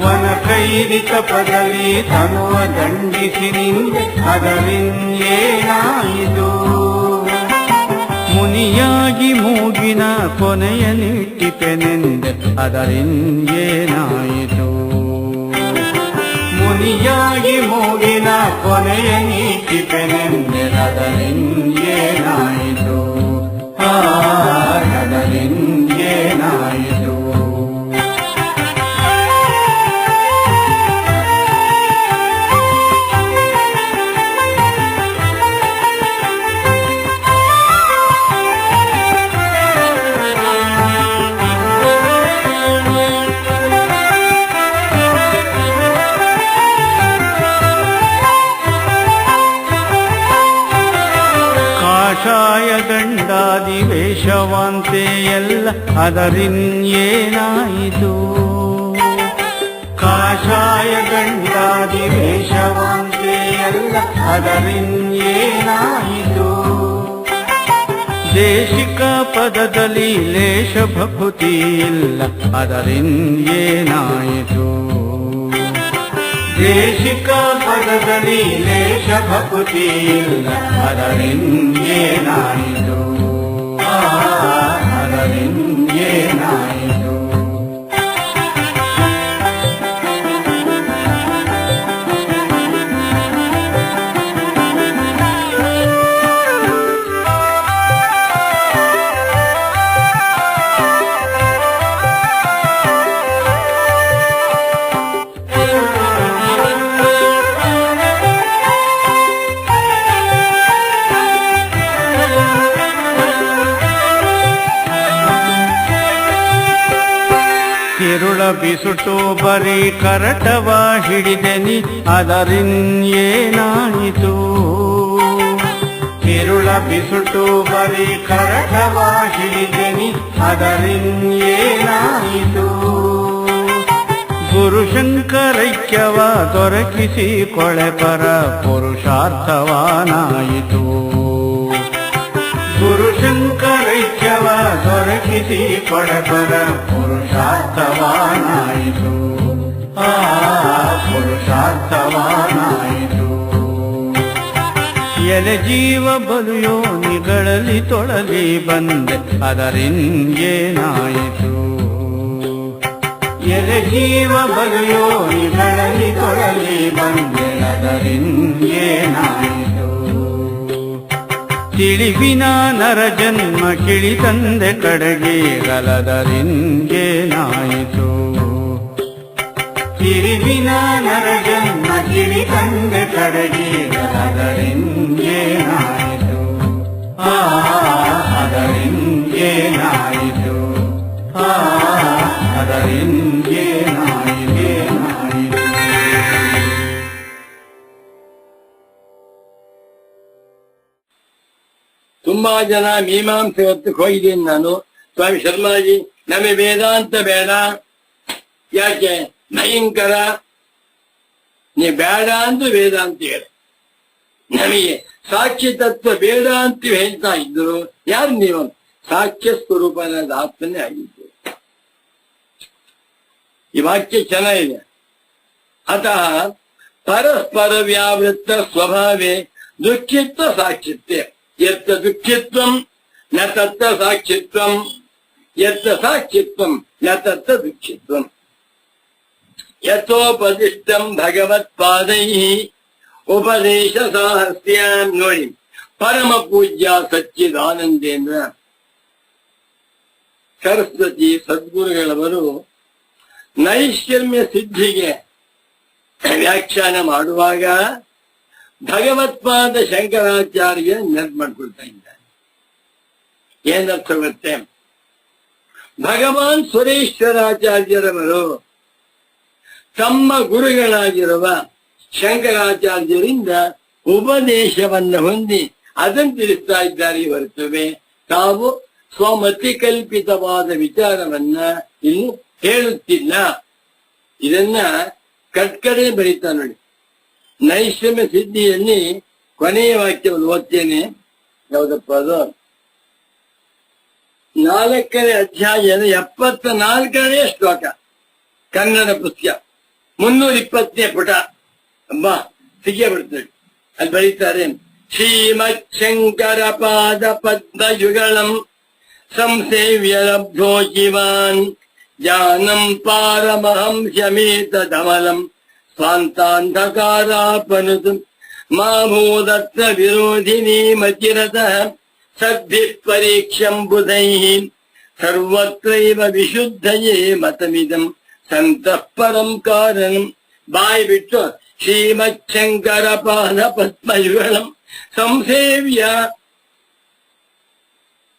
ವನಕೈರಿ ತಪದಲ್ಲಿ ತನುವ ದಂಡಿಸಿ ನಿಂದೆ, ಅದರಿಂದೇನಾಯಿತು? ಮುನಿಯಾಗಿ ಮೂಗಿನ ಕೊನೆಯ ನಿಟ್ಟಿಪೆನೆಂದೆ ಅದರಿಂದೇನಾಯಿತು ಮುನಿಯಾಗಿ ಮೂಗಿನ ಕೊನೆಯ ನೀಟಿಪೆನೆಂದೆ ಅದರಿಂದೇನಾಯಿತು ಅದರಿಂದೇನಾಯಿತು ಕಾಷಾಯ ಗಂಡಾದಿ ವೇಷವಂತೆ ಎಲ್ಲ ಅದರಿಂದೇನಾಯಿತು ಕಾಷಾಯ ಗಂಡಾದಿ ವೇಷವಂತೆ ಎಲ್ಲ ಅದರಿಂದೇನಾಯಿತು ದೇಶಿಕ ಪದದಲ್ಲಿ ಲೇಷ ಭಕುತಿ ಇಲ್ಲ ಅದರಿಂದೇನಾಯಿತು ದೇಶಿಕ ಪದದಲ್ಲಿ ಲೇಷ ಭಕುತಿ ಇಲ್ಲ ಅದರಿಂದೇನಾಯಿತು ಅದರಿಂದೇನಾಯಿತು ತಿರುಳ ಬಿಸುಟು ಬರೀ ಕರಟವ ಹಿಡಿದೆನಿ ಅದರಿಂದೇನಾಯಿತು ತಿರುಳ ಬಿಸುಟು ಬರೀ ಕರಟವ ಹಿಡಿದೆನಿ ಅದರಿಂದೇನಾಯಿತು ಗುರುಶಂಕರೈಕ್ಯವ ದೊರಕಿಸಿ ಕೊಳೆಪರ ಪುರುಷಾರ್ಥವಾನಾಯಿತು ಗುರುಶಂಕರೈಕ್ಯವ ದೊರಕಿಸಿ ಕೊಳೆಪರ ಪುರುಷಾರ್ಥವಾನಾಯಿತು ಪುರುಷಾರ್ಥವಾನಾಯಿತು ಎಲೆ ಜೀವ ಬಲುಯೋನಿಗಳಲ್ಲಿ ತೊಳಲಿ ಬಂದೆ ಅದರಿಂದೇನಾಯಿತು ಎಲೆ ಜೀವ ಬಲುಯೋನಿಗಳಲ್ಲಿ ತೊಳಲಿ ಬಂದೆ ಅದರಿಂದೇನಾಯಿತು ತಿಳಿವಿನ ನರ ಜನ್ಮ ಕಿಳಿ ತಂದೆ ಕಡೆಗೆ ಗಲದರಿಂದೇನಾಯಿತು ತಿಳಿವಿನ ನರ ಜನ್ಮ ಕಿಳಿ ತಂದೆ ಕಡೆಗೆ ಗಲದರಿಂದೇನಾಯಿತು ಅದರಿಂದೇನಾಯಿತು ಅದರಿಂದೇನಾಯಿತು ತುಂಬಾ ಜನ ಮೀಮಾಂಸೆ ಹೊತ್ತಕ್ಕೆ ಹೋಗಿದ್ದೀನಿ ನಾನು. ಸ್ವಾಮಿ ಶರ್ಮಾಜಿ, ನಮಗೆ ವೇದಾಂತ ಬೇಡ, ಯಾಕೆ ಭಯಂಕರ, ನೀ ಬೇಡ ಅಂತ ವೇದಾಂತ ಹೇಳಿ, ನಮಗೆ ಸಾಕ್ಷ್ಯ ತತ್ವ ಬೇಡ ಅಂತ ಹೇಳ್ತಾ ಇದ್ರು. ಯಾರು ನೀವು? ಸಾಕ್ಷ್ಯ ಸ್ವರೂಪನಾದ ಆತ್ಮನೇ ಆಗಿದ್ದು. ಈ ವಾಕ್ಯ ಚೆನ್ನಾಗಿದೆ. ಅತಃ ಪರಸ್ಪರ ವ್ಯಾವೃತ್ತ ಸ್ವಭಾವೇ ದುಃಖಿತ್ವ ಸಾಕ್ಷಿತ್ಯ. ಯತ್ತ ದುಃಖಿತ್ವಂ ನ ತತ್ತ ಸಾಕ್ಷಿತ್ವಂ, ಯತ್ತ ಸಾಕ್ಷಿತ್ವಂ ನ ತತ್ತ ದುಃಖಿತ್ವಂ. ಯಥೋಪದಿಷ್ಟಂ ಭಗವತ್ಪಾದೈಃ ಉಪದೇಶ ಸಾಹಸ್ಯಾಂ. ನೋಡಿ, ಪರಮ ಪೂಜ್ಯ ಸಚ್ಚಿದಾನಂದೇಂದ್ರ ಸರಸ್ವತಿ ಸದ್ಗುರುಗಳವರು ನೈಷ್ಕರ್ಮ್ಯ ಸಿದ್ಧಿಗೆ ವ್ಯಾಖ್ಯಾನ ಮಾಡುವಾಗ ಭಗವತ್ಪಾದ ಶಂಕರಾಚಾರ್ಯ ನೆನಪು ಮಾಡ್ಕೊಳ್ತಾ ಇದ್ದಾರೆ. ಏನರ್ಥ ಗೊತ್ತೇ? ಭಗವಾನ್ ಸುರೇಶ್ವರಾಚಾರ್ಯರವರು ತಮ್ಮ ಗುರುಗಳಾಗಿರುವ ಶಂಕರಾಚಾರ್ಯರಿಂದ ಉಪದೇಶವನ್ನು ಹೊಂದಿ ಅದನ್ನು ತಿಳಿಸ್ತಾ ಇದ್ದಾರೆ ಹೊರತುವೆ ತಾವು ಸ್ವಮತಿ ಕಲ್ಪಿತವಾದ ವಿಚಾರವನ್ನ ಇಲ್ಲಿ ಹೇಳುತ್ತಿಲ್ಲ. ಇದನ್ನ ಕಟ್ಕಡೆ ಬರೀತಾ ನೋಡಿ. ನೈಷಮ್ಯ ಸಿದ್ಧಿಯಲ್ಲಿ ಕೊನೆಯ ವಾಕ್ಯವನ್ನು ಓದ್ತೇನೆ. ಯಾವುದಪ್ಪ ಅದು? 4ನೇ ಅಧ್ಯಾಯದ 74ನೇ ಶ್ಲೋಕ, ಕನ್ನಡ ಪುಸ್ತಕ, 320ನೇ ಪುಟ. ಅಬ್ಬಾ ಸಿಗೇ ಬಿಡ್ತಾರೆ. ಅಲ್ಲಿ ಬರೀತಾರೆ, ಶ್ರೀಮಚ್ಛಂಕರ ಪಾದ ಪದ್ಮಯುಗಳಂ ಸಂಸೇವ್ಯ ಲಬ್ಧೋ ಶಿವಾನ್ ಜ್ಞಾನಂ ಪಾರಮಹಂಸ್ಯಮೇತದಮಲಂ ಸ್ವಾಂತಾಂಧಕಾರಾಪನುತು ಮಾಭೂದತ್ರ ವಿರೋಧಿನಿ ಮತಿರತಃ ಸದ್ಭಿಃ ಪರೀಕ್ಷಂ ಬುಧೈಃ ಸರ್ವತ್ರೈವ ವಿಶುದ್ಧಯೇ ಮತಮಿದಂ ಸಂತಃ ಪರಂ ಕಾರಣಂ. ಬಾಯಿ ಬಿಟ್ಟು ಶ್ರೀಮಚ್ಛಂಕರ ಪಾದ ಪದ್ಮಯುಗಳಂ ಸಂಸೇವ್ಯ.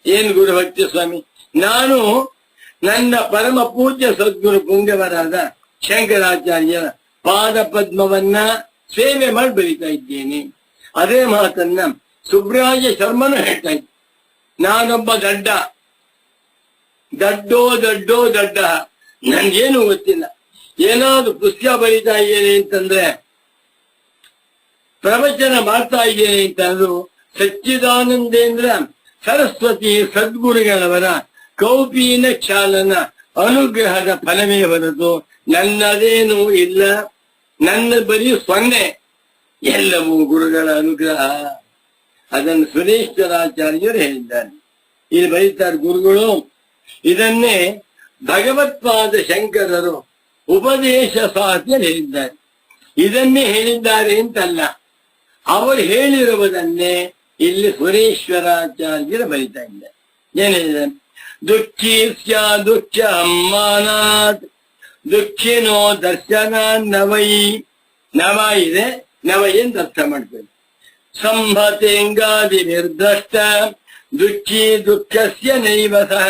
ಏನ್ ಗುರುಭಕ್ತಿ ಸ್ವಾಮಿ, ನಾನು ನನ್ನ ಪರಮ ಪೂಜ್ಯ ಸದ್ಗುರು ಪುಂಗವರಾದ ಶಂಕರಾಚಾರ್ಯರ ಪಾದ ಪದ್ಮವನ್ನ ಸೇವೆ ಮಾಡಿ ಬರೀತಾ ಇದ್ದೇನೆ. ಅದೇ ಮಾತನ್ನ ಸುಬ್ರಾಯ ಶರ್ಮನು ಹೇಳ್ತಾ ಇದ್ದ. ನಾನೊಬ್ಬ ದಡ್ಡ ನನ್ಗೇನು ಗೊತ್ತಿಲ್ಲ. ಏನಾದ್ರು ಪುಸ್ತಕ ಬರೀತಾ ಇದ್ದೇನೆ ಅಂತಂದ್ರೆ, ಪ್ರವಚನ ಮಾಡ್ತಾ ಇದ್ದೇನೆ ಅಂತಂದ್ರು ಸಚ್ಚಿದಾನಂದೇಂದ್ರ ಸರಸ್ವತಿ ಸದ್ಗುರುಗಳವರ ಕೌಪೀನ ಚಾಲನ ಅನುಗ್ರಹದ ಫಲವೇ ಹೊರತು ನನ್ನದೇನೂ ಇಲ್ಲ. ನನ್ನ ಬರೀ 0, ಎಲ್ಲವೂ ಗುರುಗಳ ಅನುಗ್ರಹ. ಅದನ್ನು ಸುರೇಶ್ವರಾಚಾರ್ಯರು ಹೇಳಿದ್ದಾರೆ. ಇಲ್ಲಿ ಬರೀತಾರೆ ಗುರುಗಳು. ಇದನ್ನೇ ಭಗವತ್ಪಾದ ಶಂಕರರು ಉಪದೇಶ ಶಾಸ್ತ್ರ ಹೇಳಿದ್ದಾರೆ. ಇದನ್ನೇ ಹೇಳಿದ್ದಾರೆ ಅಂತಲ್ಲ, ಅವರು ಹೇಳಿರುವುದನ್ನೇ ಇಲ್ಲಿ ಸುರೇಶ್ವರಾಚಾರ್ಯರು ಬರೀತಾ ಇದ್ದಾರೆ. ಏನಿದೆ? ದುಃಖಿ ಸ್ಯಾ ದುಃಖ ಅಮ್ಮಾನಾತ್ ದುಃಖಿನೋ ದರ್ಶನ ನವೈ. ನವ ಇದೆ, ನವೈ ಅಂತ ಅರ್ಥ ಮಾಡ್ತೇವೆ. ಸಂಭತೆಂಗಾದಿ ನಿರ್ದಷ್ಟ ದುಃಖಿ ದುಃಖಸ್ಯ ನೈವ ಸಹ.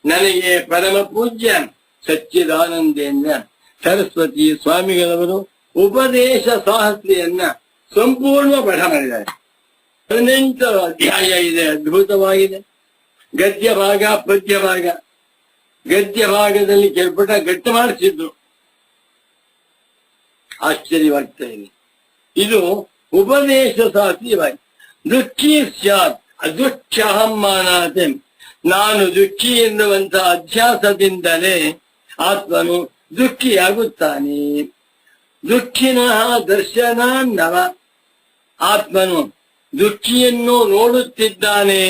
ನನಗೆ ಪರಮ ಪೂಜ್ಯ ಸಚ್ಚಿದಾನಂದೇಂದ್ರ ಸರಸ್ವತಿ ಸ್ವಾಮಿಗಳವರು ಉಪದೇಶ ಸಾಹಸ್ರಿಯನ್ನ ಸಂಪೂರ್ಣ ಪಾಠ ಮಾಡಿದ್ದಾರೆ. 18 ಅಧ್ಯಾಯ ಇದೆ, ಅದ್ಭುತವಾಗಿದೆ. ಗದ್ಯ ಭಾಗ, ಪದ್ಯ ಭಾಗ. ಗದ್ಯ ಭಾಗದಲ್ಲಿ ಕೆಲಪಟ ಗಟ್ಟಿ ಮಾಡಿಸಿದ್ರು, ಆಶ್ಚರ್ಯವಾಗ್ತಾ ಇದೆ. ಇದು ಉಪದೇಶ ಶಾಸ್ತ್ರೀಯವಾಗಿ. ದುಃಖಿ ಸ್ಯಾತ್ ಅದುಃಖಹಮ್ಮಾನಾತೆ. ನಾನು ದುಃಖಿ ಎನ್ನುವಂತಹ ಅಧ್ಯಾಸದಿಂದಲೇ ಆತ್ಮನು ದುಃಖಿಯಾಗುತ್ತಾನೆ. ದುಃಖಿನಃ ದರ್ಶನ ನವ. ಆತ್ಮನು ದುಃಖಿಯನ್ನು ನೋಡುತ್ತಿದ್ದಾನೆ,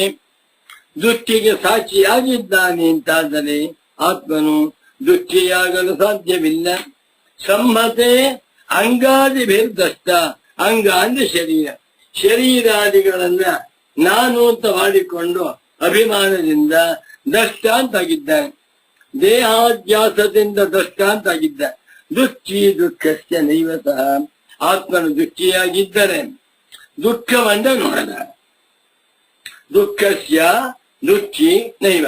ದುಃಖಿಗೆ ಸಾಕ್ಷಿಯಾಗಿದ್ದಾನೆ ಅಂತಾದರೆ ಆತ್ಮನು ದುಃಖಿಯಾಗಲು ಸಾಧ್ಯವಿಲ್ಲ. ಸಂಹತೆ ಅಂಗಾದಿ ಭೇದಷ್ಟ. ಅಂಗ ಅಂದ್ರೆ ಶರೀರ, ಶರೀರಾದಿಗಳನ್ನ ನಾನು ಅಂತ ಮಾಡಿಕೊಂಡು ಅಭಿಮಾನದಿಂದ ದಷ್ಟ ಅಂತಾಗಿದ್ದಾನೆ. ದೇಹಾಧ್ಯಾಸದಿಂದ ದಷ್ಟ ಅಂತಾಗಿದ್ದ. ದುಃಖಿ ದುಃಖಸ್ಯ ನೈವ ಸಹ. ಆತ್ಮನು ದುಃಖಿಯಾಗಿದ್ದರೆ ದುಃಖವನ್ನ ನೋಡದ. ದುಃಖಸ್ಯ ದುಃಖಿ ನೈವ.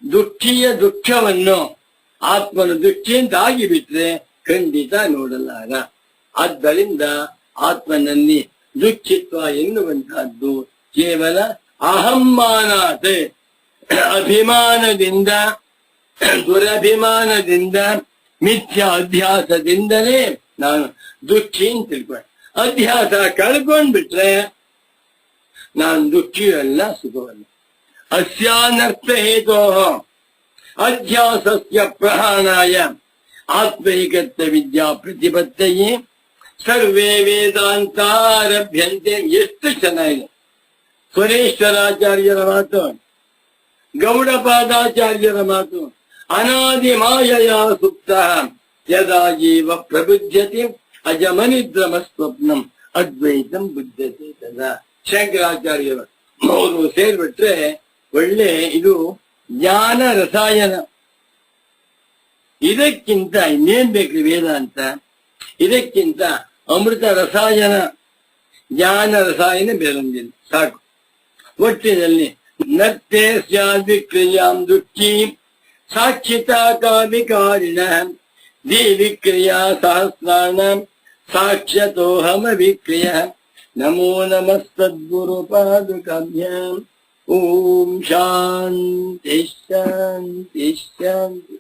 ದುಃಖಿಯ ದುಃಖವನ್ನು ಆತ್ಮನು ದುಃಖಿ ಅಂತ ಆಗಿಬಿಟ್ರೆ ಖಂಡಿತ ನೋಡಲಾರ. ಆದ್ದರಿಂದ ಆತ್ಮನಲ್ಲಿ ದುಃಖಿತ್ವ ಎನ್ನುವಂತಹದ್ದು ಕೇವಲ ಅಹಮ್ಮಾನಾತೆ, ಅಭಿಮಾನದಿಂದ, ದುರಭಿಮಾನದಿಂದ, ಮಿಥ್ಯಾ ಅಧ್ಯಾಸದಿಂದಲೇ ನಾನು ದುಃಖಿ ಅಂತ ತಿಳ್ಕೊಂಡೆ. ಅಧ್ಯಾಸ ಕಳ್ಕೊಂಡ್ಬಿಟ್ರೆ ನಾನು ದುಃಖಿಯಲ್ಲ, ಸುಖವಲ್ಲ. ಅಸ್ಯಾನರ್ಥ ಹೇತೋ ಅಧ್ಯಾಸಸ್ಯ ಪ್ರಹಾಣಾಯ ಆತ್ಮೈಕತ್ವ ವಿದ್ಯಾ ಪ್ರತಿಪತ್ತಯೇ ಸರ್ವೇ ವೇದಾಂತಾರಭ್ಯಂತೆ. ಎಷ್ಟು ಚೆನ್ನಾಗಿದೆ ಸುರೇಶ್ವರಾಚಾರ್ಯರ ಮಾತು, ಗೌಡಪಾದಾಚಾರ್ಯರ ಮಾತು. ಅನಾದಿ ಮಾಯಯ ಸುಪ್ತ ಯದಾ ಜೀವ ಪ್ರಬುದ್ಧತೆ ಅಜಮನಿದ್ರಮ ಸ್ವಪ್ನಂ ಅದ್ವೈತಂ ಬುದ್ಧತೆ ತದಾ. ಶಂಕರಾಚಾರ್ಯರು ಅವರು ಸೇರ್ಬಿಟ್ರೆ ಒಳ್ಳೆ ಇದು ಜ್ಞಾನ ರಸಾಯನ. ಇದಕ್ಕಿಂತ ಇನ್ನೇನ್ ಬೇಕ್ರಿ ವೇದಾಂತ? ಇದಕ್ಕಿಂತ ಅಮೃತ ರಸಾಯನ, ಜ್ಞಾನ ರಸಾಯನ ಬೇರೊಂದಿಲ್ಲ, ಸಾಕು. ಒಟ್ಟಿನಲ್ಲಿ ನರ್ತೆ ಸ್ಯಾದ್ವಿಕ್ರಿಯಾಂ ದುಃಖಿ ಸಾಕ್ಷಿತಾ ಕಾಮಿಕಾರಿಣ ದಿವಿಕ್ರಿಯಾ ಸಹಸ್ರಾಣ ಸಾಕ್ಷ್ಯತೋಹಮ ವಿಕ್ರಿಯ. ನಮೋ ನಮಸ್ತದ್ಗುರು ಪಾದುಕಾಭ್ಯಾಂ. ಓಂ ಶಾಂತಿ ಶಾಂತಿ ಶಾಂತಿ.